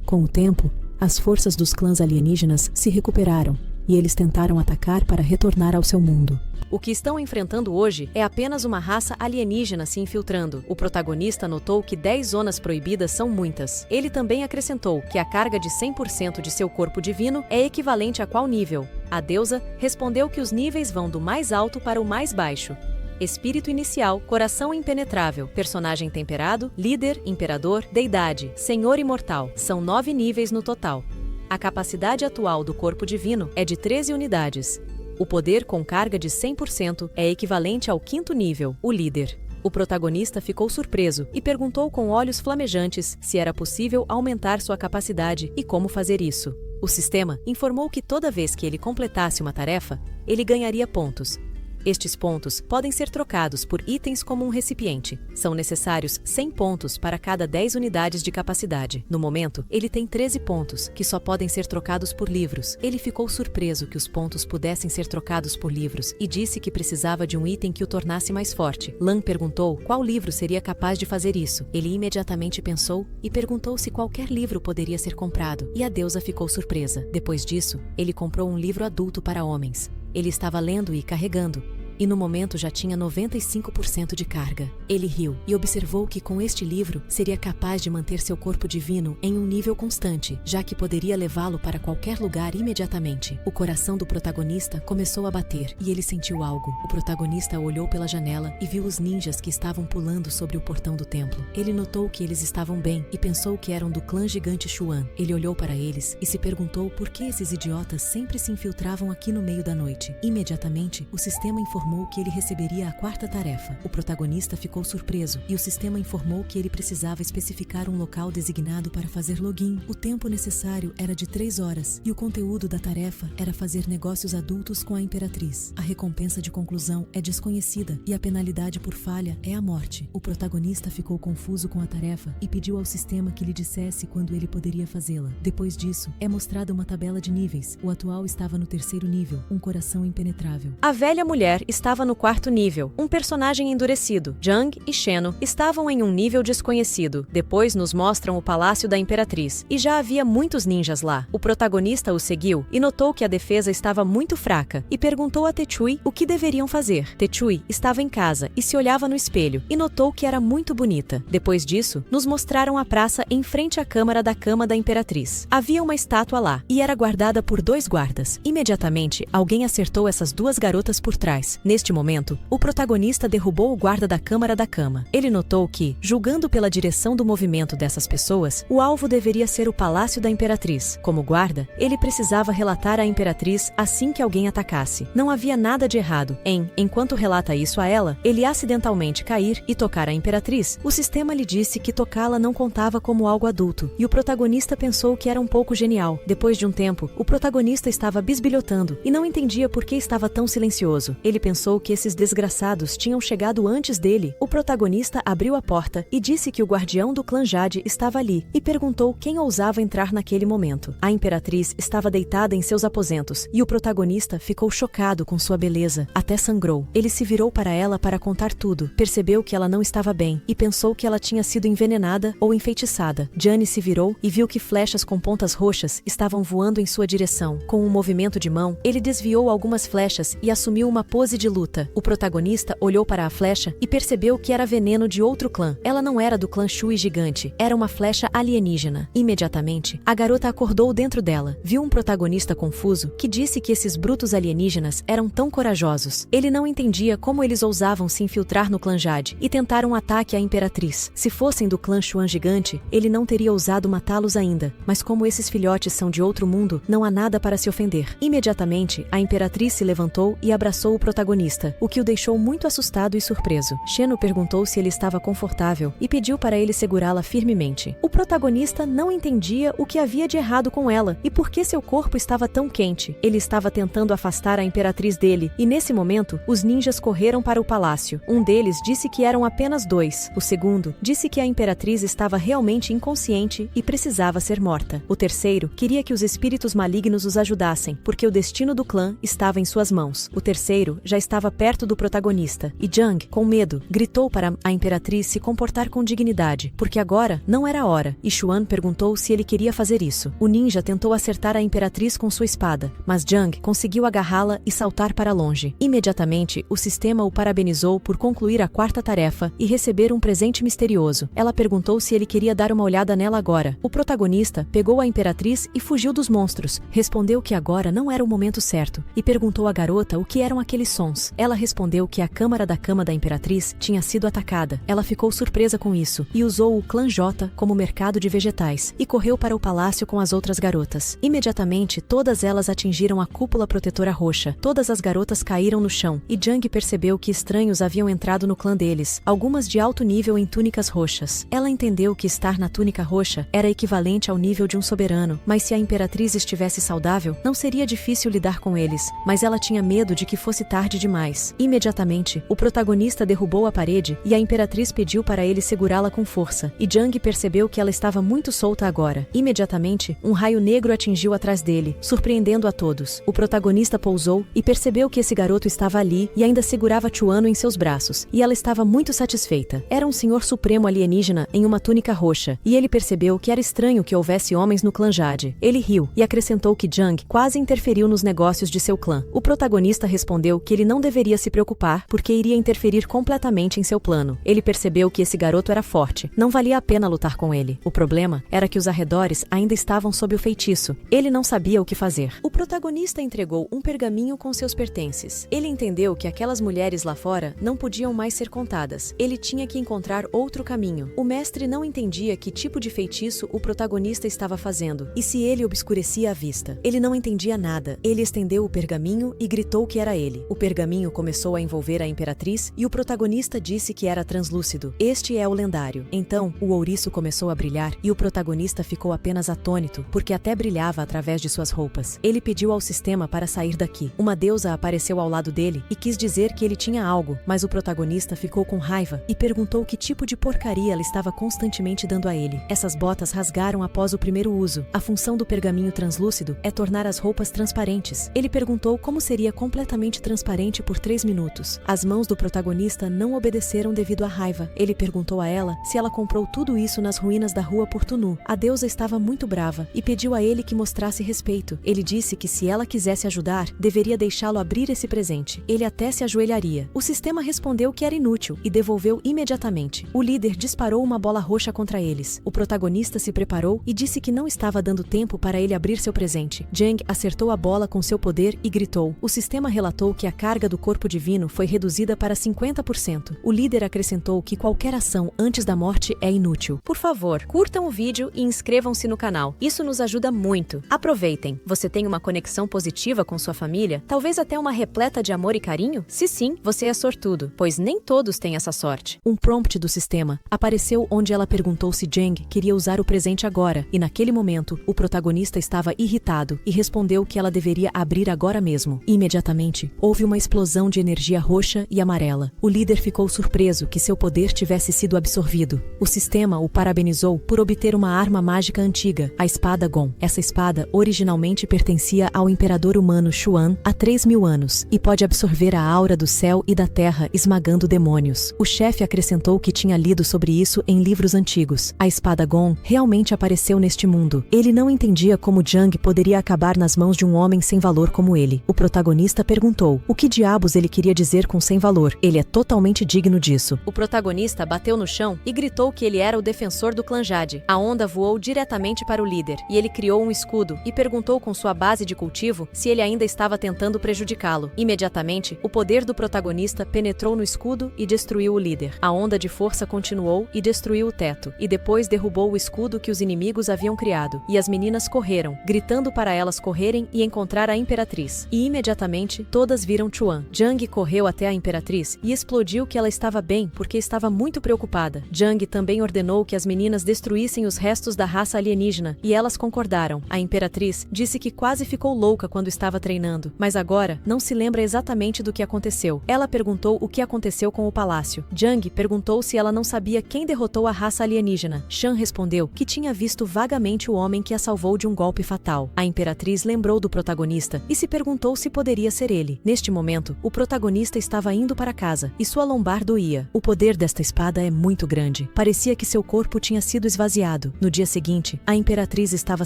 Com o tempo, as forças dos clãs alienígenas se recuperaram e eles tentaram atacar para retornar ao seu mundo. O que estão enfrentando hoje é apenas uma raça alienígena se infiltrando. O protagonista notou que 10 zonas proibidas são muitas. Ele também acrescentou que a carga de 100% de seu corpo divino é equivalente a qual nível? A deusa respondeu que os níveis vão do mais alto para o mais baixo. Espírito inicial, coração impenetrável, personagem temperado, líder, imperador, deidade, senhor imortal. São 9 níveis no total. A capacidade atual do corpo divino é de 13 unidades. O poder com carga de 100% é equivalente ao 5º nível, o líder. O protagonista ficou surpreso e perguntou com olhos flamejantes se era possível aumentar sua capacidade e como fazer isso. O sistema informou que toda vez que ele completasse uma tarefa, ele ganharia pontos. Estes pontos podem ser trocados por itens como um recipiente. São necessários 100 pontos para cada 10 unidades de capacidade. No momento, ele tem 13 pontos, que só podem ser trocados por livros. Ele ficou surpreso que os pontos pudessem ser trocados por livros e disse que precisava de um item que o tornasse mais forte. Lan perguntou qual livro seria capaz de fazer isso. Ele imediatamente pensou e perguntou se qualquer livro poderia ser comprado, e a deusa ficou surpresa. Depois disso, ele comprou um livro adulto para homens. Ele estava lendo e carregando, e no momento já tinha 95% de carga. Ele riu e observou que com este livro seria capaz de manter seu corpo divino em um nível constante, já que poderia levá-lo para qualquer lugar imediatamente. O coração do protagonista começou a bater e ele sentiu algo. O protagonista olhou pela janela e viu os ninjas que estavam pulando sobre o portão do templo. Ele notou que eles estavam bem e pensou que eram do clã gigante Xuan. Ele olhou para eles e se perguntou por que esses idiotas sempre se infiltravam aqui no meio da noite. Imediatamente, o sistema informou que ele receberia a 4ª tarefa. O protagonista ficou surpreso e o sistema informou que ele precisava especificar um local designado para fazer login. O tempo necessário era de 3 horas e o conteúdo da tarefa era fazer negócios adultos com a Imperatriz. A recompensa de conclusão é desconhecida e a penalidade por falha é a morte. O protagonista ficou confuso com a tarefa e pediu ao sistema que lhe dissesse quando ele poderia fazê-la. Depois disso, é mostrada uma tabela de níveis. O atual estava no 3º nível, um coração impenetrável. A velha mulher estava no quarto nível. Um personagem endurecido, Jung e Sheno, estavam em um nível desconhecido. Depois nos mostram o palácio da Imperatriz. E já havia muitos ninjas lá. O protagonista o seguiu e notou que a defesa estava muito fraca e perguntou a Techui o que deveriam fazer. Techui estava em casa e se olhava no espelho e notou que era muito bonita. Depois disso, nos mostraram a praça em frente à câmara da cama da Imperatriz. Havia uma estátua lá e era guardada por 2 guardas. Imediatamente, alguém acertou essas 2 garotas por trás. Neste momento, o protagonista derrubou o guarda da câmara da cama. Ele notou que, julgando pela direção do movimento dessas pessoas, o alvo deveria ser o palácio da Imperatriz. Como guarda, ele precisava relatar à Imperatriz assim que alguém atacasse. Não havia nada de errado enquanto relata isso a ela, ele acidentalmente cair e tocar a Imperatriz. O sistema lhe disse que tocá-la não contava como algo adulto, e o protagonista pensou que era um pouco genial. Depois de um tempo, o protagonista estava bisbilhotando e não entendia por que estava tão silencioso. Ele pensou que esses desgraçados tinham chegado antes dele. O protagonista abriu a porta e disse que o guardião do clã Jade estava ali e perguntou quem ousava entrar naquele momento. A Imperatriz estava deitada em seus aposentos e o protagonista ficou chocado com sua beleza, até sangrou. Ele se virou para ela para contar tudo, percebeu que ela não estava bem e pensou que ela tinha sido envenenada ou enfeitiçada. Jane se virou e viu que flechas com pontas roxas estavam voando em sua direção. Com um movimento de mão, ele desviou algumas flechas e assumiu uma pose de luta. O protagonista olhou para a flecha e percebeu que era veneno de outro clã. Ela não era do clã Shui gigante, era uma flecha alienígena. Imediatamente, a garota acordou dentro dela, viu um protagonista confuso que disse que esses brutos alienígenas eram tão corajosos. Ele não entendia como eles ousavam se infiltrar no clã Jade e tentar um ataque à Imperatriz. Se fossem do clã Xuan gigante, ele não teria ousado matá-los ainda, mas como esses filhotes são de outro mundo, não há nada para se ofender. Imediatamente, a Imperatriz se levantou e abraçou o protagonista, o que o deixou muito assustado e surpreso. Sheno perguntou se ele estava confortável e pediu para ele segurá-la firmemente. O protagonista não entendia o que havia de errado com ela e por que seu corpo estava tão quente. Ele estava tentando afastar a Imperatriz dele e nesse momento, os ninjas correram para o palácio. Um deles disse que eram apenas 2. O segundo disse que a Imperatriz estava realmente inconsciente e precisava ser morta. O terceiro queria que os espíritos malignos os ajudassem, porque o destino do clã estava em suas mãos. O terceiro já estava perto do protagonista e Jung, com medo, gritou para a Imperatriz se comportar com dignidade, porque agora não era a hora, e Xuan perguntou se ele queria fazer isso. O ninja tentou acertar a Imperatriz com sua espada, mas Jung conseguiu agarrá-la e saltar para longe. Imediatamente, o sistema o parabenizou por concluir a 4ª tarefa e receber um presente misterioso. Ela perguntou se ele queria dar uma olhada nela agora. O protagonista pegou a Imperatriz e fugiu dos monstros. Respondeu que agora não era o momento certo e perguntou à garota o que eram aqueles sons. Ela respondeu que a câmara da cama da Imperatriz tinha sido atacada. Ela ficou surpresa com isso e usou o clã J como mercado de vegetais e correu para o palácio com as outras garotas. Imediatamente, todas elas atingiram a cúpula protetora roxa. Todas as garotas caíram no chão e Jung percebeu que estranhos haviam entrado no clã deles, algumas de alto nível em túnicas roxas. Ela entendeu que estar na túnica roxa era equivalente ao nível de um soberano, mas se a Imperatriz estivesse saudável, não seria difícil lidar com eles, mas ela tinha medo de que fosse tarde demais. Imediatamente, o protagonista derrubou a parede e a Imperatriz pediu para ele segurá-la com força, e Jung percebeu que ela estava muito solta agora. Imediatamente, um raio negro atingiu atrás dele, surpreendendo a todos. O protagonista pousou e percebeu que esse garoto estava ali e ainda segurava Chuano em seus braços, e ela estava muito satisfeita. Era um senhor supremo alienígena em uma túnica roxa, e ele percebeu que era estranho que houvesse homens no clã Jade. Ele riu e acrescentou que Jung quase interferiu nos negócios de seu clã. O protagonista respondeu que ele não deveria se preocupar porque iria interferir completamente em seu plano. Ele percebeu que esse garoto era forte, não valia a pena lutar com ele. O problema era que os arredores ainda estavam sob o feitiço. Ele não sabia o que fazer. O protagonista entregou um pergaminho com seus pertences. Ele entendeu que aquelas mulheres lá fora não podiam mais ser contadas. Ele tinha que encontrar outro caminho. O mestre não entendia que tipo de feitiço o protagonista estava fazendo e se ele obscurecia a vista. Ele não entendia nada. Ele estendeu o pergaminho e gritou que era ele. O pergaminho começou a envolver a Imperatriz e o protagonista disse que era translúcido. Este é o lendário. Então, o ouriço começou a brilhar e o protagonista ficou apenas atônito, porque até brilhava através de suas roupas. Ele pediu ao sistema para sair daqui. Uma deusa apareceu ao lado dele e quis dizer que ele tinha algo, mas o protagonista ficou com raiva e perguntou que tipo de porcaria ela estava constantemente dando a ele. Essas botas rasgaram após o primeiro uso. A função do pergaminho translúcido é tornar as roupas transparentes. Ele perguntou como seria completamente transparente somente por 3 minutos. As mãos do protagonista não obedeceram devido à raiva. Ele perguntou a ela se ela comprou tudo isso nas ruínas da rua Portunu. A deusa estava muito brava e pediu a ele que mostrasse respeito. Ele disse que se ela quisesse ajudar, deveria deixá-lo abrir esse presente. Ele até se ajoelharia. O sistema respondeu que era inútil e devolveu imediatamente. O líder disparou uma bola roxa contra eles. O protagonista se preparou e disse que não estava dando tempo para ele abrir seu presente. Jang acertou a bola com seu poder e gritou. O sistema relatou que a carga do corpo divino foi reduzida para 50%. O líder acrescentou que qualquer ação antes da morte é inútil. Por favor, curtam o vídeo e inscrevam-se no canal. Isso nos ajuda muito. Aproveitem. Você tem uma conexão positiva com sua família? Talvez até uma repleta de amor e carinho? Se sim, você é sortudo, pois nem todos têm essa sorte. Um prompt do sistema apareceu onde ela perguntou se Jang queria usar o presente agora, e naquele momento, o protagonista estava irritado e respondeu que ela deveria abrir agora mesmo. Imediatamente, houve uma explosão de energia roxa e amarela. O líder ficou surpreso que seu poder tivesse sido absorvido. O sistema o parabenizou por obter uma arma mágica antiga, a espada Gon. Essa espada originalmente pertencia ao imperador humano Xuan há 3.000 anos e pode absorver a aura do céu e da terra, esmagando demônios. O chefe acrescentou que tinha lido sobre isso em livros antigos. A espada Gon realmente apareceu neste mundo. Ele não entendia como Jang poderia acabar nas mãos de um homem sem valor como ele. O protagonista perguntou o que diabos ele queria dizer com sem valor. Ele é totalmente digno disso. O protagonista bateu no chão e gritou que ele era o defensor do clã Jade. A onda voou diretamente para o líder e ele criou um escudo e perguntou com sua base de cultivo se ele ainda estava tentando prejudicá-lo. Imediatamente, o poder do protagonista penetrou no escudo e destruiu o líder. A onda de força continuou e destruiu o teto, e depois derrubou o escudo que os inimigos haviam criado. E as meninas correram, gritando para elas correrem e encontrar a Imperatriz. E imediatamente, todas viram Chuan. Jang correu até a Imperatriz e explodiu que ela estava bem porque estava muito preocupada. Jang também ordenou que as meninas destruíssem os restos da raça alienígena, e elas concordaram. A Imperatriz disse que quase ficou louca quando estava treinando, mas agora não se lembra exatamente do que aconteceu. Ela perguntou o que aconteceu com o palácio. Jang perguntou se ela não sabia quem derrotou a raça alienígena. Shan respondeu que tinha visto vagamente o homem que a salvou de um golpe fatal. A Imperatriz lembrou do protagonista e se perguntou se poderia ser ele. Neste momento, o protagonista estava indo para casa e sua lombar doía. O poder desta espada é muito grande. Parecia que seu corpo tinha sido esvaziado. No dia seguinte, a Imperatriz estava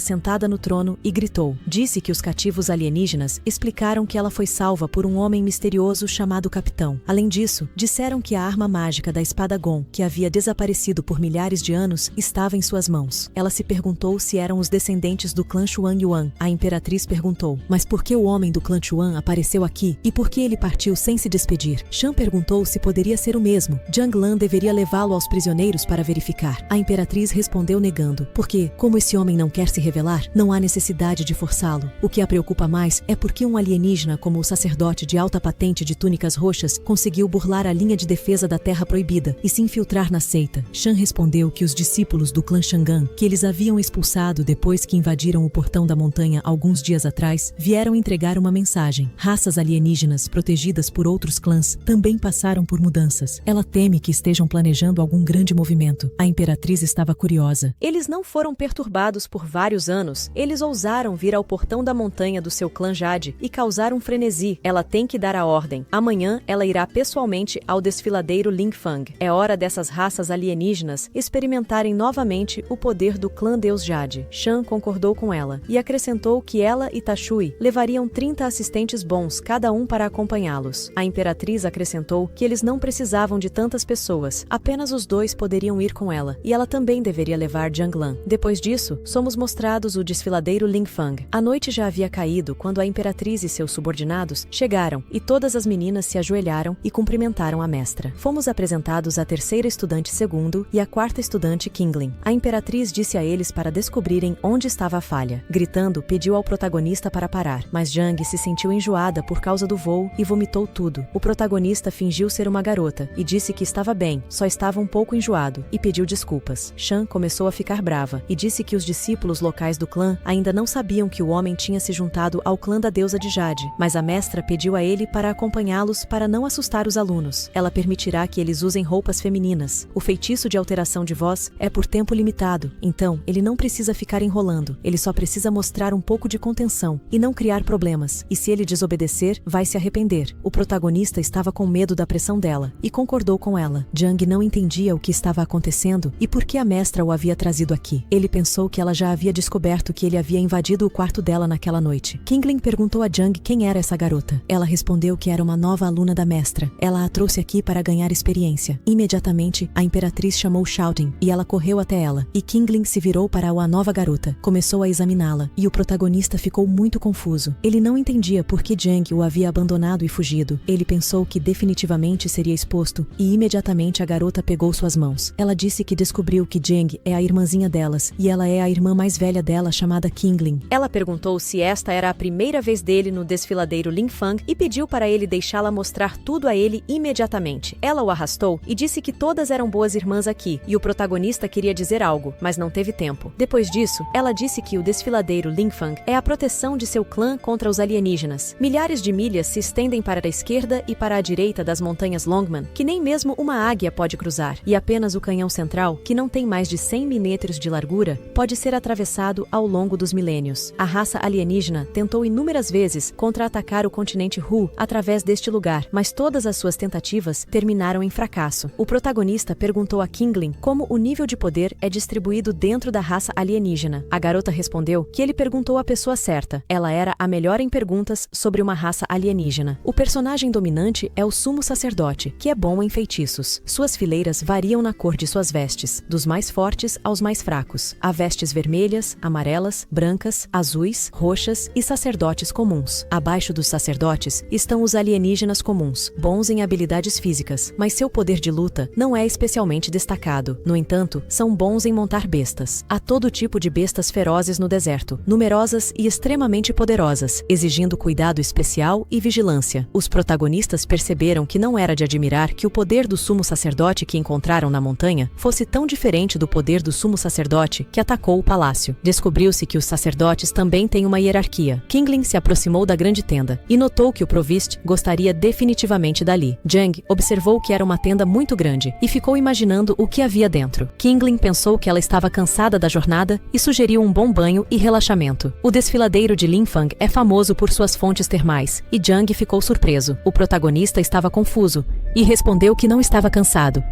sentada no trono e gritou. Disse que os cativos alienígenas explicaram que ela foi salva por um homem misterioso chamado Capitão. Além disso, disseram que a arma mágica da espada Gon, que havia desaparecido por milhares de anos, estava em suas mãos. Ela se perguntou se eram os descendentes do clã Xuan Yuan. A Imperatriz perguntou, mas por que o homem do clã Xuan apareceu aqui e por que ele partiu sem se despedir? Shan perguntou se poderia ser o mesmo. Jiang Lan deveria levá-lo aos prisioneiros para verificar. A Imperatriz respondeu negando, porque, como esse homem não quer se revelar, não há necessidade de forçá-lo. O que a preocupa mais é porque um alienígena como o sacerdote de alta patente de túnicas roxas conseguiu burlar a linha de defesa da Terra Proibida e se infiltrar na seita. Shan respondeu que os discípulos do clã Shangan, que eles haviam expulsado depois que invadiram o portão da montanha alguns dias atrás, vieram entregar uma mensagem. Raças alienígenas protegidas por outros clãs também passaram por mudanças. Ela teme que estejam planejando algum grande movimento. A Imperatriz estava curiosa. Eles não foram perturbados por vários anos. Eles ousaram vir ao portão da montanha do seu clã Jade e causar um frenesi. Ela tem que dar a ordem. Amanhã, ela irá pessoalmente ao desfiladeiro Lingfang. É hora dessas raças alienígenas experimentarem novamente o poder do clã Deus Jade. Shan concordou com ela e acrescentou que ela e Tashui levariam 30 assistentes bons, cada um para acompanhá-los. A Imperatriz acrescentou que eles não precisavam de tantas pessoas, apenas os dois poderiam ir com ela, e ela também deveria levar Jiang Lan. Depois disso, somos mostrados o desfiladeiro Lingfang. A noite já havia caído quando a Imperatriz e seus subordinados chegaram, e todas as meninas se ajoelharam e cumprimentaram a mestra. Fomos apresentados a terceira estudante segundo e a quarta estudante Qingling. A Imperatriz disse a eles para descobrirem onde estava a falha. Gritando, pediu ao protagonista para parar, mas Jang se sentiu enjoada por causa do voo e vomitou tudo. O protagonista fingiu ser uma garota e disse que estava bem, só estava um pouco enjoado, e pediu desculpas. Shan começou a ficar brava e disse que os discípulos locais do clã ainda não sabiam que o homem tinha se juntado ao clã da deusa de Jade, mas a mestra pediu a ele para acompanhá-los para não assustar os alunos. Ela permitirá que eles usem roupas femininas. O feitiço de alteração de voz é por tempo limitado, então ele não precisa ficar enrolando, ele só precisa mostrar um pouco de contenção e não criar problemas, e se ele desobedecer, vai se arrepender. arrepender. O protagonista estava com medo da pressão dela e concordou com ela. Jung não entendia o que estava acontecendo e por que a mestra o havia trazido aqui. Ele pensou que ela já havia descoberto que ele havia invadido o quarto dela naquela noite. Kingling perguntou a Jung quem era essa garota. Ela respondeu que era uma nova aluna da mestra. Ela a trouxe aqui para ganhar experiência. Imediatamente, a imperatriz chamou Shouting e ela correu até ela. E Kingling se virou para a nova garota. Começou a examiná-la e o protagonista ficou muito confuso. Ele não entendia por que Jung o havia abandonado e fugido. Ele pensou que definitivamente seria exposto e imediatamente a garota pegou suas mãos. Ela disse que descobriu que Jung é a irmãzinha delas e ela é a irmã mais velha dela chamada Kingling. Ela perguntou se esta era a primeira vez dele no desfiladeiro Linfang e pediu para ele deixá-la mostrar tudo a ele imediatamente. Ela o arrastou e disse que todas eram boas irmãs aqui e o protagonista queria dizer algo, mas não teve tempo. Depois disso, ela disse que o desfiladeiro Linfang é a proteção de seu clã contra os alienígenas. Milhares de milhas se estendem para a esquerda e para a direita das montanhas Longman, que nem mesmo uma águia pode cruzar, e apenas o canhão central, que não tem mais de 100 metros de largura, pode ser atravessado ao longo dos milênios. A raça alienígena tentou inúmeras vezes contra-atacar o continente Hu através deste lugar, mas todas as suas tentativas terminaram em fracasso. O protagonista perguntou a Kingling como o nível de poder é distribuído dentro da raça alienígena. A garota respondeu que ele perguntou a pessoa certa. Ela era a melhor em perguntas sobre uma raça alienígena. O personagem dominante é o Sumo Sacerdote, que é bom em feitiços. Suas fileiras variam na cor de suas vestes, dos mais fortes aos mais fracos. Há vestes vermelhas, amarelas, brancas, azuis, roxas e sacerdotes comuns. Abaixo dos sacerdotes estão os alienígenas comuns, bons em habilidades físicas, mas seu poder de luta não é especialmente destacado. No entanto, são bons em montar bestas. Há todo tipo de bestas ferozes no deserto, numerosas e extremamente poderosas, exigindo cuidado especial e vigilância. Os protagonistas perceberam que não era de admirar que o poder do sumo sacerdote que encontraram na montanha fosse tão diferente do poder do sumo sacerdote que atacou o palácio. Descobriu-se que os sacerdotes também têm uma hierarquia. Kingling se aproximou da grande tenda e notou que o Provist gostaria definitivamente dali. Jung observou que era uma tenda muito grande e ficou imaginando o que havia dentro. Kingling pensou que ela estava cansada da jornada e sugeriu um bom banho e relaxamento. O desfiladeiro de Linfang é famoso por suas fontes termais e Jung ficou surpreso. O protagonista estava confuso e respondeu que não estava cansado.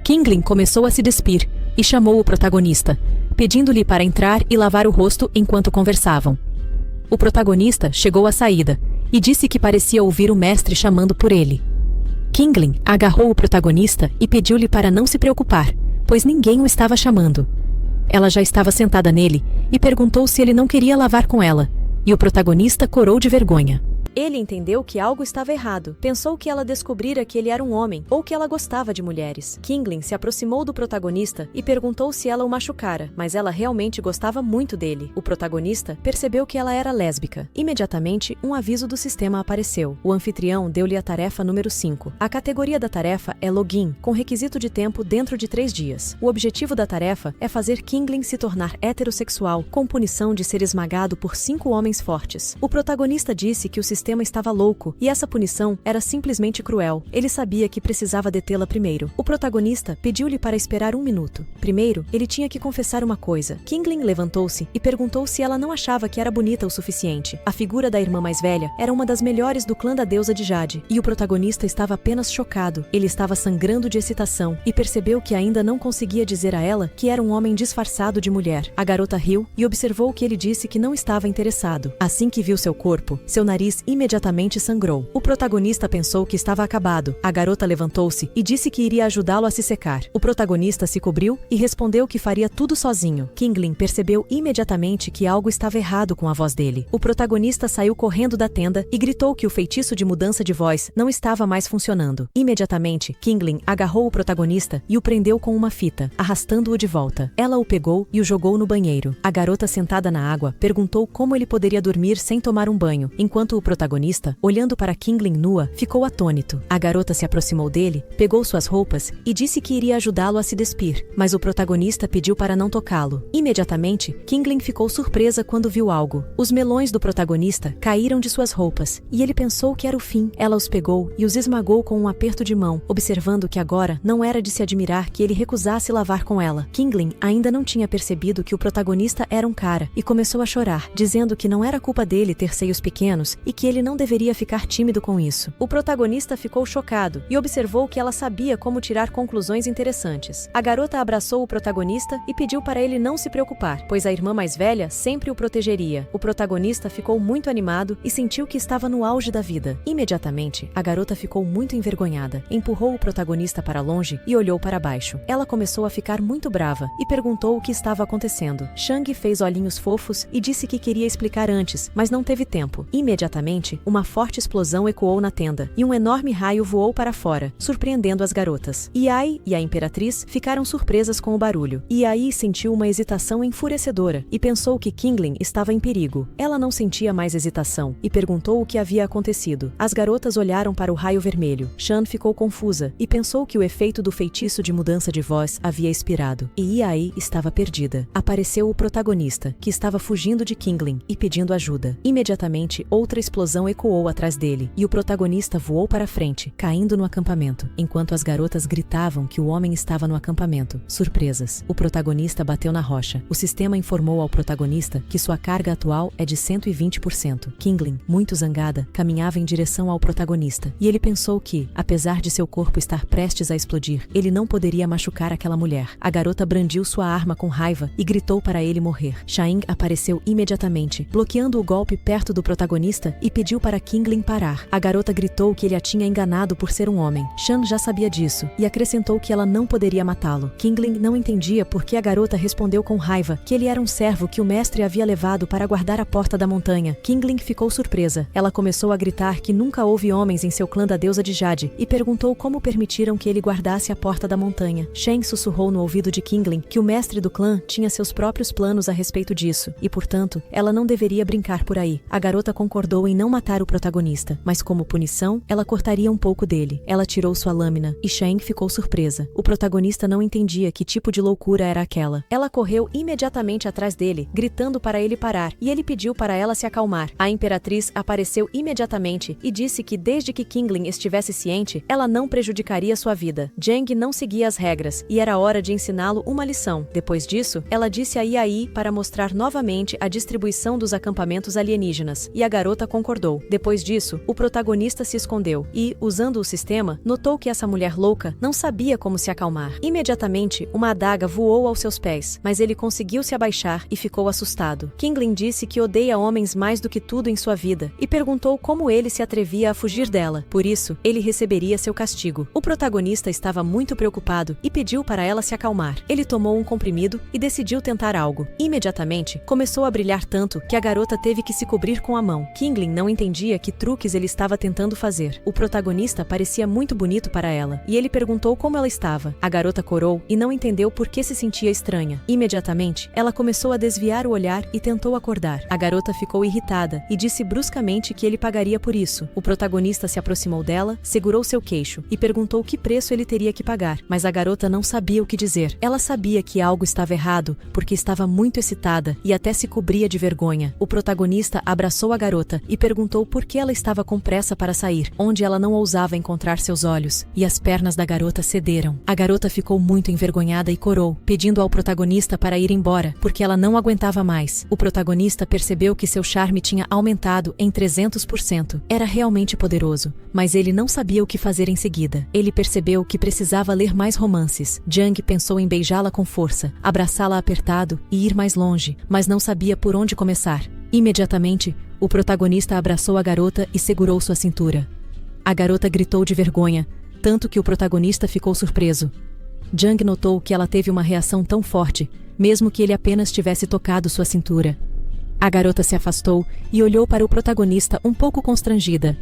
Kingling começou a se despir e chamou o protagonista, pedindo-lhe para entrar e lavar o rosto enquanto conversavam. O protagonista chegou à saída e disse que parecia ouvir o mestre chamando por ele. Kingling agarrou o protagonista e pediu-lhe para não se preocupar, pois ninguém o estava chamando. Ela já estava sentada nele e perguntou se ele não queria lavar com ela, e o protagonista corou de vergonha. Ele entendeu que algo estava errado. Pensou que ela descobrira que ele era um homem ou que ela gostava de mulheres. Kingling se aproximou do protagonista e perguntou se ela o machucara, mas ela realmente gostava muito dele. O protagonista percebeu que ela era lésbica. Imediatamente, um aviso do sistema apareceu. O anfitrião deu-lhe a tarefa número 5. A categoria da tarefa é login, com requisito de tempo dentro de 3 dias. O objetivo da tarefa é fazer Kingling se tornar heterossexual, com punição de ser esmagado por 5 homens fortes. O protagonista disse que o sistema estava louco e essa punição era simplesmente cruel. Ele sabia que precisava detê-la primeiro. O protagonista pediu-lhe para esperar 1 minuto. Primeiro, ele tinha que confessar uma coisa. Kingling levantou-se e perguntou se ela não achava que era bonita o suficiente. A figura da irmã mais velha era uma das melhores do clã da deusa de Jade, e o protagonista estava apenas chocado. Ele estava sangrando de excitação e percebeu que ainda não conseguia dizer a ela que era um homem disfarçado de mulher. A garota riu e observou que ele disse que não estava interessado. Assim que viu seu corpo, seu nariz imediatamente sangrou. O protagonista pensou que estava acabado. A garota levantou-se e disse que iria ajudá-lo a se secar. O protagonista se cobriu e respondeu que faria tudo sozinho. Kingling percebeu imediatamente que algo estava errado com a voz dele. O protagonista saiu correndo da tenda e gritou que o feitiço de mudança de voz não estava mais funcionando. Imediatamente, Kingling agarrou o protagonista e o prendeu com uma fita, arrastando-o de volta. Ela o pegou e o jogou no banheiro. A garota sentada na água perguntou como ele poderia dormir sem tomar um banho, enquanto o protagonista, olhando para Kingling nua, ficou atônito. A garota se aproximou dele, pegou suas roupas e disse que iria ajudá-lo a se despir, mas o protagonista pediu para não tocá-lo. Imediatamente, Kingling ficou surpresa quando viu algo. Os melões do protagonista caíram de suas roupas e ele pensou que era o fim. Ela os pegou e os esmagou com um aperto de mão, observando que agora não era de se admirar que ele recusasse lavar com ela. Kingling ainda não tinha percebido que o protagonista era um cara e começou a chorar, dizendo que não era culpa dele ter seios pequenos e que ele não deveria ficar tímido com isso. O protagonista ficou chocado e observou que ela sabia como tirar conclusões interessantes. A garota abraçou o protagonista e pediu para ele não se preocupar, pois a irmã mais velha sempre o protegeria. O protagonista ficou muito animado e sentiu que estava no auge da vida. Imediatamente, a garota ficou muito envergonhada, empurrou o protagonista para longe e olhou para baixo. Ela começou a ficar muito brava e perguntou o que estava acontecendo. Shang fez olhinhos fofos e disse que queria explicar antes, mas não teve tempo. Imediatamente, uma forte explosão ecoou na tenda e um enorme raio voou para fora, surpreendendo as garotas. Yai e a Imperatriz ficaram surpresas com o barulho. Yai sentiu uma hesitação enfurecedora e pensou que Qingling estava em perigo. Ela não sentia mais hesitação e perguntou o que havia acontecido. As garotas olharam para o raio vermelho. Shan ficou confusa e pensou que o efeito do feitiço de mudança de voz havia expirado. E Yai estava perdida. Apareceu o protagonista, que estava fugindo de Qingling e pedindo ajuda. Imediatamente, outra explosão ecoou atrás dele e o protagonista voou para frente, caindo no acampamento, enquanto as garotas gritavam que o homem estava no acampamento. Surpresas. O protagonista bateu na rocha. O sistema informou ao protagonista que sua carga atual é de 120%. Qingling, muito zangada, caminhava em direção ao protagonista e ele pensou que, apesar de seu corpo estar prestes a explodir, ele não poderia machucar aquela mulher. A garota brandiu sua arma com raiva e gritou para ele morrer. Shang apareceu imediatamente, bloqueando o golpe perto do protagonista e pediu para Qingling parar. A garota gritou que ele a tinha enganado por ser um homem. Shan já sabia disso e acrescentou que ela não poderia matá-lo. Qingling não entendia por que a garota respondeu com raiva que ele era um servo que o mestre havia levado para guardar a porta da montanha. Qingling ficou surpresa. Ela começou a gritar que nunca houve homens em seu clã da deusa de Jade e perguntou como permitiram que ele guardasse a porta da montanha. Shen sussurrou no ouvido de Qingling que o mestre do clã tinha seus próprios planos a respeito disso e, portanto, ela não deveria brincar por aí. A garota concordou em não matar o protagonista, mas como punição, ela cortaria um pouco dele. Ela tirou sua lâmina e Shang ficou surpresa. O protagonista não entendia que tipo de loucura era aquela. Ela correu imediatamente atrás dele, gritando para ele parar, e ele pediu para ela se acalmar. A Imperatriz apareceu imediatamente e disse que desde que Qingling estivesse ciente, ela não prejudicaria sua vida. Zheng não seguia as regras e era hora de ensiná-lo uma lição. Depois disso, ela disse a Yai para mostrar novamente a distribuição dos acampamentos alienígenas, e a garota concordou. Depois disso, o protagonista se escondeu e, usando o sistema, notou que essa mulher louca não sabia como se acalmar. Imediatamente, uma adaga voou aos seus pés, mas ele conseguiu se abaixar e ficou assustado. Qingling disse que odeia homens mais do que tudo em sua vida e perguntou como ele se atrevia a fugir dela. Por isso, ele receberia seu castigo. O protagonista estava muito preocupado e pediu para ela se acalmar. Ele tomou um comprimido e decidiu tentar algo. Imediatamente, começou a brilhar tanto que a garota teve que se cobrir com a mão. Qingling não entendia que truques ele estava tentando fazer. O protagonista parecia muito bonito para ela e ele perguntou como ela estava. A garota corou e não entendeu por que se sentia estranha. Imediatamente, ela começou a desviar o olhar e tentou acordar. A garota ficou irritada e disse bruscamente que ele pagaria por isso. O protagonista se aproximou dela, segurou seu queixo e perguntou que preço ele teria que pagar, mas a garota não sabia o que dizer. Ela sabia que algo estava errado porque estava muito excitada e até se cobria de vergonha. O protagonista abraçou a garota e perguntou por que ela estava com pressa para sair, onde ela não ousava encontrar seus olhos, e as pernas da garota cederam. A garota ficou muito envergonhada e corou, pedindo ao protagonista para ir embora, porque ela não aguentava mais. O protagonista percebeu que seu charme tinha aumentado em 300%. Era realmente poderoso, mas ele não sabia o que fazer em seguida. Ele percebeu que precisava ler mais romances. Zhang pensou em beijá-la com força, abraçá-la apertado e ir mais longe, mas não sabia por onde começar. Imediatamente, o protagonista abraçou a garota e segurou sua cintura. A garota gritou de vergonha, tanto que o protagonista ficou surpreso. Zhang notou que ela teve uma reação tão forte, mesmo que ele apenas tivesse tocado sua cintura. A garota se afastou e olhou para o protagonista um pouco constrangida.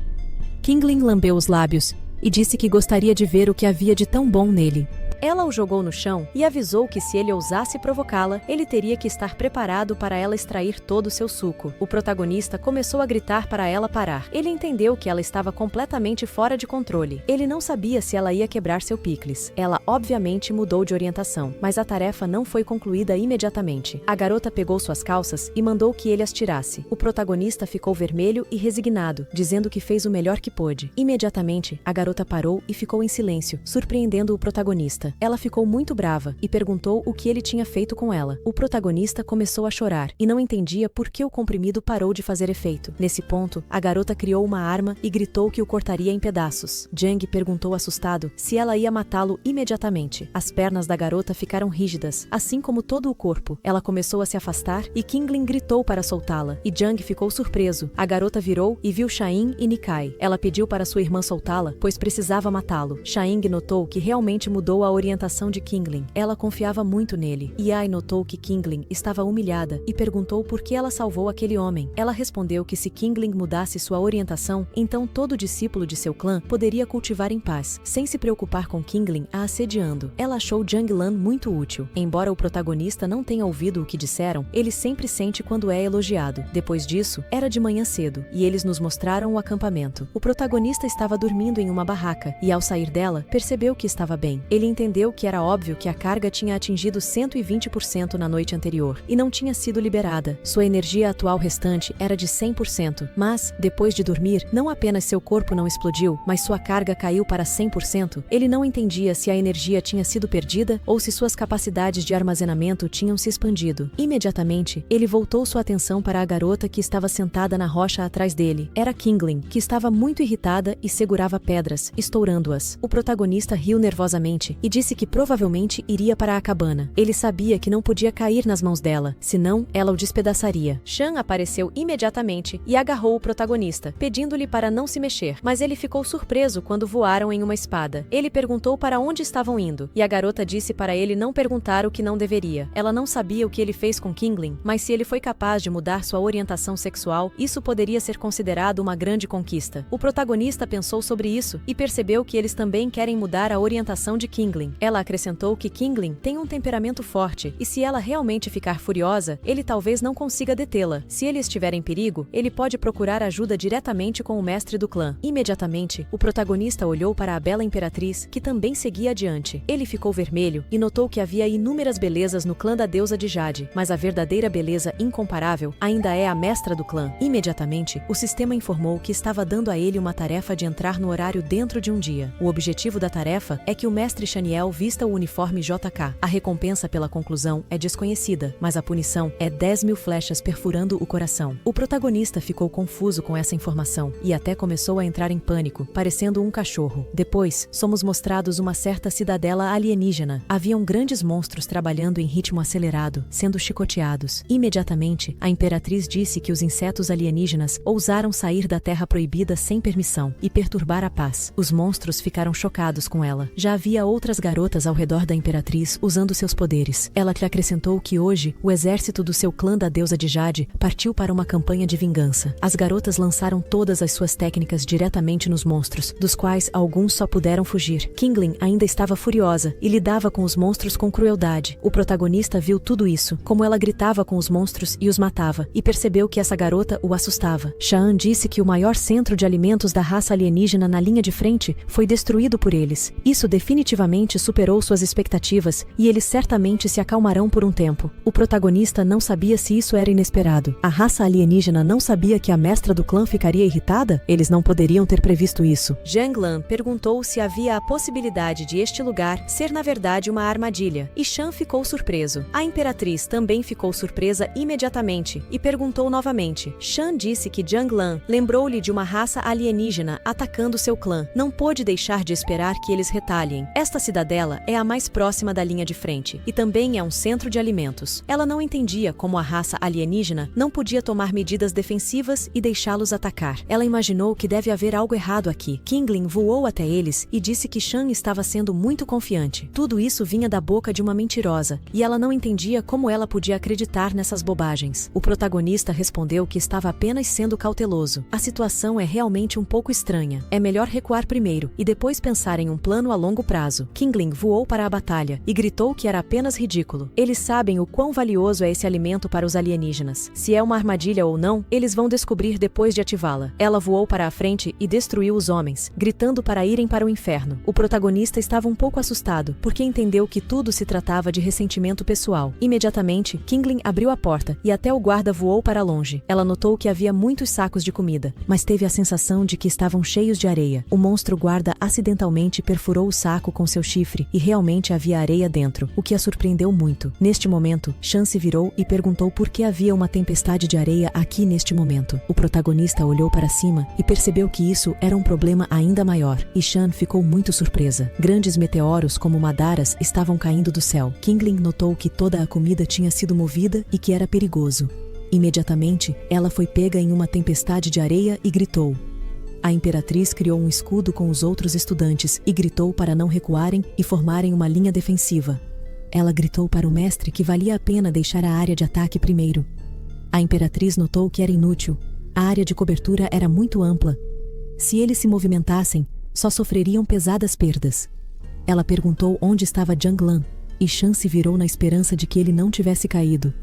Qingling lambeu os lábios e disse que gostaria de ver o que havia de tão bom nele. Ela o jogou no chão e avisou que se ele ousasse provocá-la, ele teria que estar preparado para ela extrair todo o seu suco. O protagonista começou a gritar para ela parar. Ele entendeu que ela estava completamente fora de controle. Ele não sabia se ela ia quebrar seu picles. Ela obviamente mudou de orientação, mas a tarefa não foi concluída imediatamente. A garota pegou suas calças e mandou que ele as tirasse. O protagonista ficou vermelho e resignado, dizendo que fez o melhor que pôde. Imediatamente, a garota parou e ficou em silêncio, surpreendendo o protagonista. garota. Ela ficou muito brava e perguntou o que ele tinha feito com ela. O protagonista começou a chorar e não entendia por que o comprimido parou de fazer efeito. Nesse ponto, a garota criou uma arma e gritou que o cortaria em pedaços. Jang perguntou assustado se ela ia matá-lo imediatamente. As pernas da garota ficaram rígidas, assim como todo o corpo. Ela começou a se afastar e Qingling gritou para soltá-la, e Jang ficou surpreso. A garota virou e viu Shain e Nikai. Ela pediu para sua irmã soltá-la, pois precisava matá-lo. Shaing notou que realmente mudou a orientação de Qingling. Ela confiava muito nele. Yai notou que Qingling estava humilhada e perguntou por que ela salvou aquele homem. Ela respondeu que se Qingling mudasse sua orientação, então todo discípulo de seu clã poderia cultivar em paz, sem se preocupar com Qingling a assediando. Ela achou Jianglan muito útil. Embora o protagonista não tenha ouvido o que disseram, ele sempre sente quando é elogiado. Depois disso, era de manhã cedo, e eles nos mostraram o acampamento. O protagonista estava dormindo em uma barraca, e ao sair dela, percebeu que estava bem. Ele entendeu que era óbvio que a carga tinha atingido 120% na noite anterior, e não tinha sido liberada. Sua energia atual restante era de 100%, mas, depois de dormir, não apenas seu corpo não explodiu, mas sua carga caiu para 100%. Ele não entendia se a energia tinha sido perdida ou se suas capacidades de armazenamento tinham se expandido. Imediatamente, ele voltou sua atenção para a garota que estava sentada na rocha atrás dele. Era Qingling, que estava muito irritada e segurava pedras, estourando-as. O protagonista riu nervosamente e disse que provavelmente iria para a cabana. Ele sabia que não podia cair nas mãos dela, senão ela o despedaçaria. Shan apareceu imediatamente e agarrou o protagonista, pedindo-lhe para não se mexer, mas ele ficou surpreso quando voaram em uma espada. Ele perguntou para onde estavam indo, e a garota disse para ele não perguntar o que não deveria. Ela não sabia o que ele fez com Qingling, mas se ele foi capaz de mudar sua orientação sexual, isso poderia ser considerado uma grande conquista. O protagonista pensou sobre isso e percebeu que eles também querem mudar a orientação de Qingling. Ela acrescentou que Qingling tem um temperamento forte, e se ela realmente ficar furiosa, ele talvez não consiga detê-la. Se ele estiver em perigo, ele pode procurar ajuda diretamente com o mestre do clã. Imediatamente, o protagonista olhou para a bela imperatriz, que também seguia adiante. Ele ficou vermelho e notou que havia inúmeras belezas no clã da deusa de Jade, mas a verdadeira beleza incomparável ainda é a mestra do clã. Imediatamente, o sistema informou que estava dando a ele uma tarefa de entrar no horário dentro de um dia. O objetivo da tarefa é que o mestre Shaniel vista o uniforme JK. A recompensa pela conclusão é desconhecida, mas a punição é 10.000 flechas perfurando o coração. O protagonista ficou confuso com essa informação e até começou a entrar em pânico, parecendo um cachorro. Depois, somos mostrados uma certa cidadela alienígena. Haviam grandes monstros trabalhando em ritmo acelerado, sendo chicoteados. Imediatamente, a imperatriz disse que os insetos alienígenas ousaram sair da Terra Proibida sem permissão e perturbar a paz. Os monstros ficaram chocados com ela. Já havia outras garotas ao redor da imperatriz usando seus poderes. Ela lhe acrescentou que hoje, o exército do seu clã da deusa de Jade partiu para uma campanha de vingança. As garotas lançaram todas as suas técnicas diretamente nos monstros, dos quais alguns só puderam fugir. Qingling ainda estava furiosa e lidava com os monstros com crueldade. O protagonista viu tudo isso, como ela gritava com os monstros e os matava, e percebeu que essa garota o assustava. Shaan disse que o maior centro de alimentos da raça alienígena na linha de frente foi destruído por eles. Isso definitivamente superou suas expectativas, e eles certamente se acalmarão por um tempo. O protagonista não sabia se isso era inesperado. A raça alienígena não sabia que a mestra do clã ficaria irritada? Eles não poderiam ter previsto isso. Jianglan perguntou se havia a possibilidade de este lugar ser na verdade uma armadilha, e Shan ficou surpreso. A imperatriz também ficou surpresa imediatamente e perguntou novamente. Shan disse que Jianglan lembrou-lhe de uma raça alienígena atacando seu clã. Não pôde deixar de esperar que eles retalhem. Esta cidadela é a mais próxima da linha de frente e também é um centro de alimentos. Ela não entendia como a raça alienígena não podia tomar medidas defensivas e deixá-los atacar. Ela imaginou que deve haver algo errado aqui. Qingling voou até eles e disse que Shan estava sendo muito confiante. Tudo isso vinha da boca de uma mentirosa, e ela não entendia como ela podia acreditar nessas bobagens. O protagonista respondeu que estava apenas sendo cauteloso. A situação é realmente um pouco estranha. É melhor recuar primeiro e depois pensar em um plano a longo prazo. Qingling voou para a batalha e gritou que era apenas ridículo. Eles sabem o quão valioso é esse alimento para os alienígenas. Se é uma armadilha ou não, eles vão descobrir depois de ativá-la. Ela voou para a frente e destruiu os homens, gritando para irem para o inferno. O protagonista estava um pouco assustado, porque entendeu que tudo se tratava de ressentimento pessoal. Imediatamente, Qingling abriu a porta e até o guarda voou para longe. Ela notou que havia muitos sacos de comida, mas teve a sensação de que estavam cheios de areia. O monstro guarda acidentalmente perfurou o saco com seu chifre chifre e realmente havia areia dentro, o que a surpreendeu muito. Neste momento, Shan se virou e perguntou por que havia uma tempestade de areia aqui neste momento. O protagonista olhou para cima e percebeu que isso era um problema ainda maior, e Shan ficou muito surpresa. Grandes meteoros como Madaras estavam caindo do céu. Qingling notou que toda a comida tinha sido movida e que era perigoso. Imediatamente, ela foi pega em uma tempestade de areia e gritou. A imperatriz criou um escudo com os outros estudantes e gritou para não recuarem e formarem uma linha defensiva. Ela gritou para o mestre que valia a pena deixar a área de ataque primeiro. A imperatriz notou que era inútil. A área de cobertura era muito ampla. Se eles se movimentassem, só sofreriam pesadas perdas. Ela perguntou onde estava Jiang Lan, e Shan se virou na esperança de que ele não tivesse caído.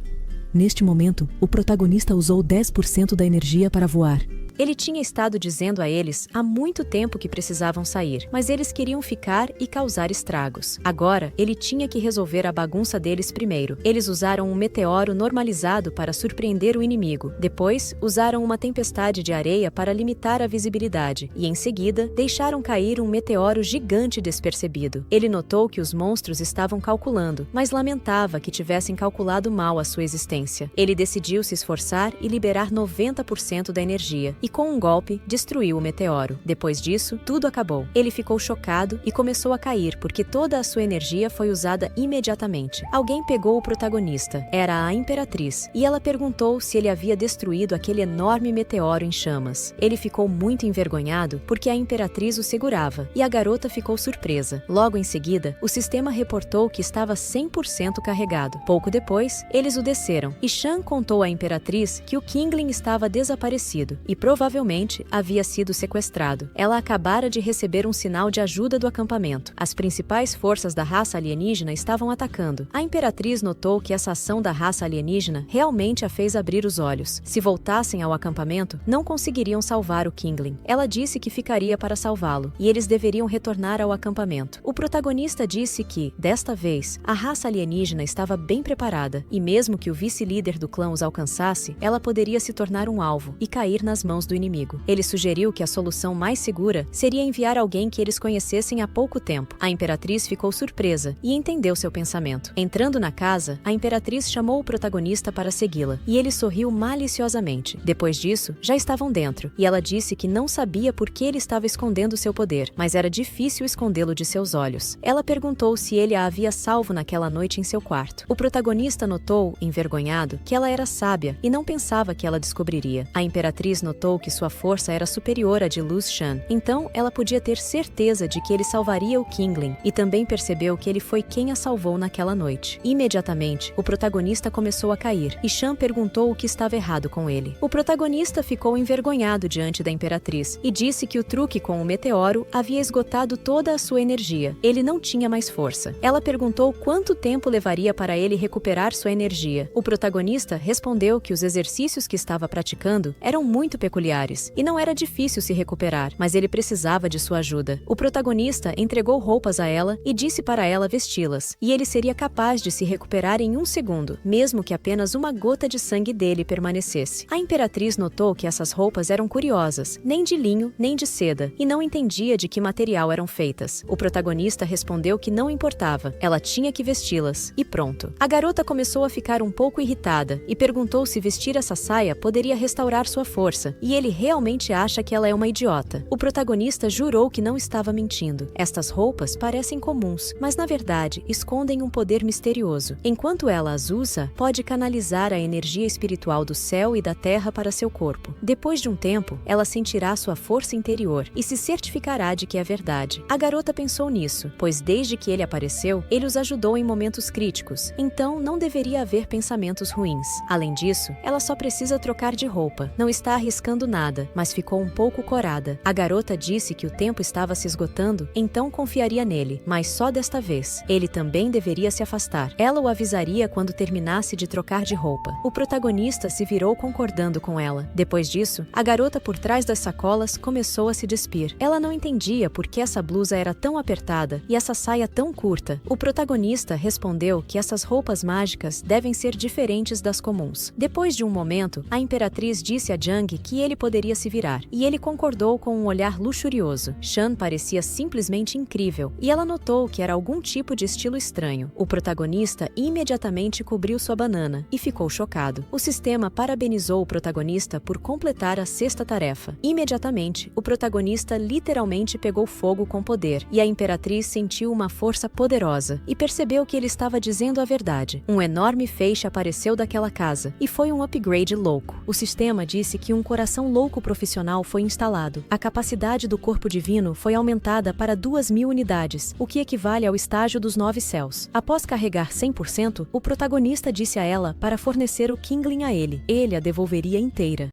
Neste momento, o protagonista usou 10% da energia para voar. Ele tinha estado dizendo a eles há muito tempo que precisavam sair, mas eles queriam ficar e causar estragos. Agora, ele tinha que resolver a bagunça deles primeiro. Eles usaram um meteoro normalizado para surpreender o inimigo. Depois, usaram uma tempestade de areia para limitar a visibilidade. E, em seguida, deixaram cair um meteoro gigante despercebido. Ele notou que os monstros estavam calculando, mas lamentava que tivessem calculado mal a sua existência. Ele decidiu se esforçar e liberar 90% da energia. E com um golpe, destruiu o meteoro. Depois disso, tudo acabou. Ele ficou chocado e começou a cair porque toda a sua energia foi usada imediatamente. Alguém pegou o protagonista. Era a imperatriz. E ela perguntou se ele havia destruído aquele enorme meteoro em chamas. Ele ficou muito envergonhado porque a imperatriz o segurava. E a garota ficou surpresa. Logo em seguida, o sistema reportou que estava 100% carregado. Pouco depois, eles o desceram. E Shan contou à imperatriz que o Qingling estava desaparecido e provavelmente havia sido sequestrado. Ela acabara de receber um sinal de ajuda do acampamento. As principais forças da raça alienígena estavam atacando. A imperatriz notou que essa ação da raça alienígena realmente a fez abrir os olhos. Se voltassem ao acampamento, não conseguiriam salvar o Qingling. Ela disse que ficaria para salvá-lo, e eles deveriam retornar ao acampamento. O protagonista disse que, desta vez, a raça alienígena estava bem preparada, e mesmo que o vice-líder do clã os alcançasse, ela poderia se tornar um alvo e cair nas mãos do inimigo. Ele sugeriu que a solução mais segura seria enviar alguém que eles conhecessem há pouco tempo. A imperatriz ficou surpresa e entendeu seu pensamento. Entrando na casa, a imperatriz chamou o protagonista para segui-la, e ele sorriu maliciosamente. Depois disso, já estavam dentro, e ela disse que não sabia por que ele estava escondendo seu poder, mas era difícil escondê-lo de seus olhos. Ela perguntou se ele a havia salvo naquela noite em seu quarto. O protagonista notou, envergonhado, que ela era sábia e não pensava que ela descobriria. A imperatriz notou que sua força era superior à de Lu Shan, então ela podia ter certeza de que ele salvaria o Qingling, e também percebeu que ele foi quem a salvou naquela noite. Imediatamente, o protagonista começou a cair, e Shan perguntou o que estava errado com ele. O protagonista ficou envergonhado diante da imperatriz, e disse que o truque com o meteoro havia esgotado toda a sua energia. Ele não tinha mais força. Ela perguntou quanto tempo levaria para ele recuperar sua energia. O protagonista respondeu que os exercícios que estava praticando eram muito peculiares, e não era difícil se recuperar, mas ele precisava de sua ajuda. O protagonista entregou roupas a ela e disse para ela vesti-las, e ele seria capaz de se recuperar em 1 segundo, mesmo que apenas uma gota de sangue dele permanecesse. A imperatriz notou que essas roupas eram curiosas, nem de linho, nem de seda, e não entendia de que material eram feitas. O protagonista respondeu que não importava, ela tinha que vesti-las, e pronto. A garota começou a ficar um pouco irritada, e perguntou se vestir essa saia poderia restaurar sua força, e ele realmente acha que ela é uma idiota. O protagonista jurou que não estava mentindo. Estas roupas parecem comuns, mas na verdade escondem um poder misterioso. Enquanto ela as usa, pode canalizar a energia espiritual do céu e da terra para seu corpo. Depois de um tempo, ela sentirá sua força interior e se certificará de que é verdade. A garota pensou nisso, pois desde que ele apareceu, ele os ajudou em momentos críticos, então não deveria haver pensamentos ruins. Além disso, ela só precisa trocar de roupa. Não está arriscando nada, mas ficou um pouco corada. A garota disse que o tempo estava se esgotando, então confiaria nele, mas só desta vez. Ele também deveria se afastar. Ela o avisaria quando terminasse de trocar de roupa. O protagonista se virou concordando com ela. Depois disso, a garota por trás das sacolas começou a se despir. Ela não entendia por que essa blusa era tão apertada e essa saia tão curta. O protagonista respondeu que essas roupas mágicas devem ser diferentes das comuns. Depois de um momento, a imperatriz disse a Jiang que ele poderia se virar, e ele concordou com um olhar luxurioso. Shan parecia simplesmente incrível, e ela notou que era algum tipo de estilo estranho. O protagonista imediatamente cobriu sua banana e ficou chocado. O sistema parabenizou o protagonista por completar a sexta tarefa. Imediatamente, o protagonista literalmente pegou fogo com poder, e a Imperatriz sentiu uma força poderosa e percebeu que ele estava dizendo a verdade. Um enorme feixe apareceu daquela casa, e foi um upgrade louco. O sistema disse que um coração louco profissional foi instalado. A capacidade do corpo divino foi aumentada para 2.000 unidades, o que equivale ao estágio dos 9 céus. Após carregar 100%, o protagonista disse a ela para fornecer o Kingling a ele. Ele a devolveria inteira.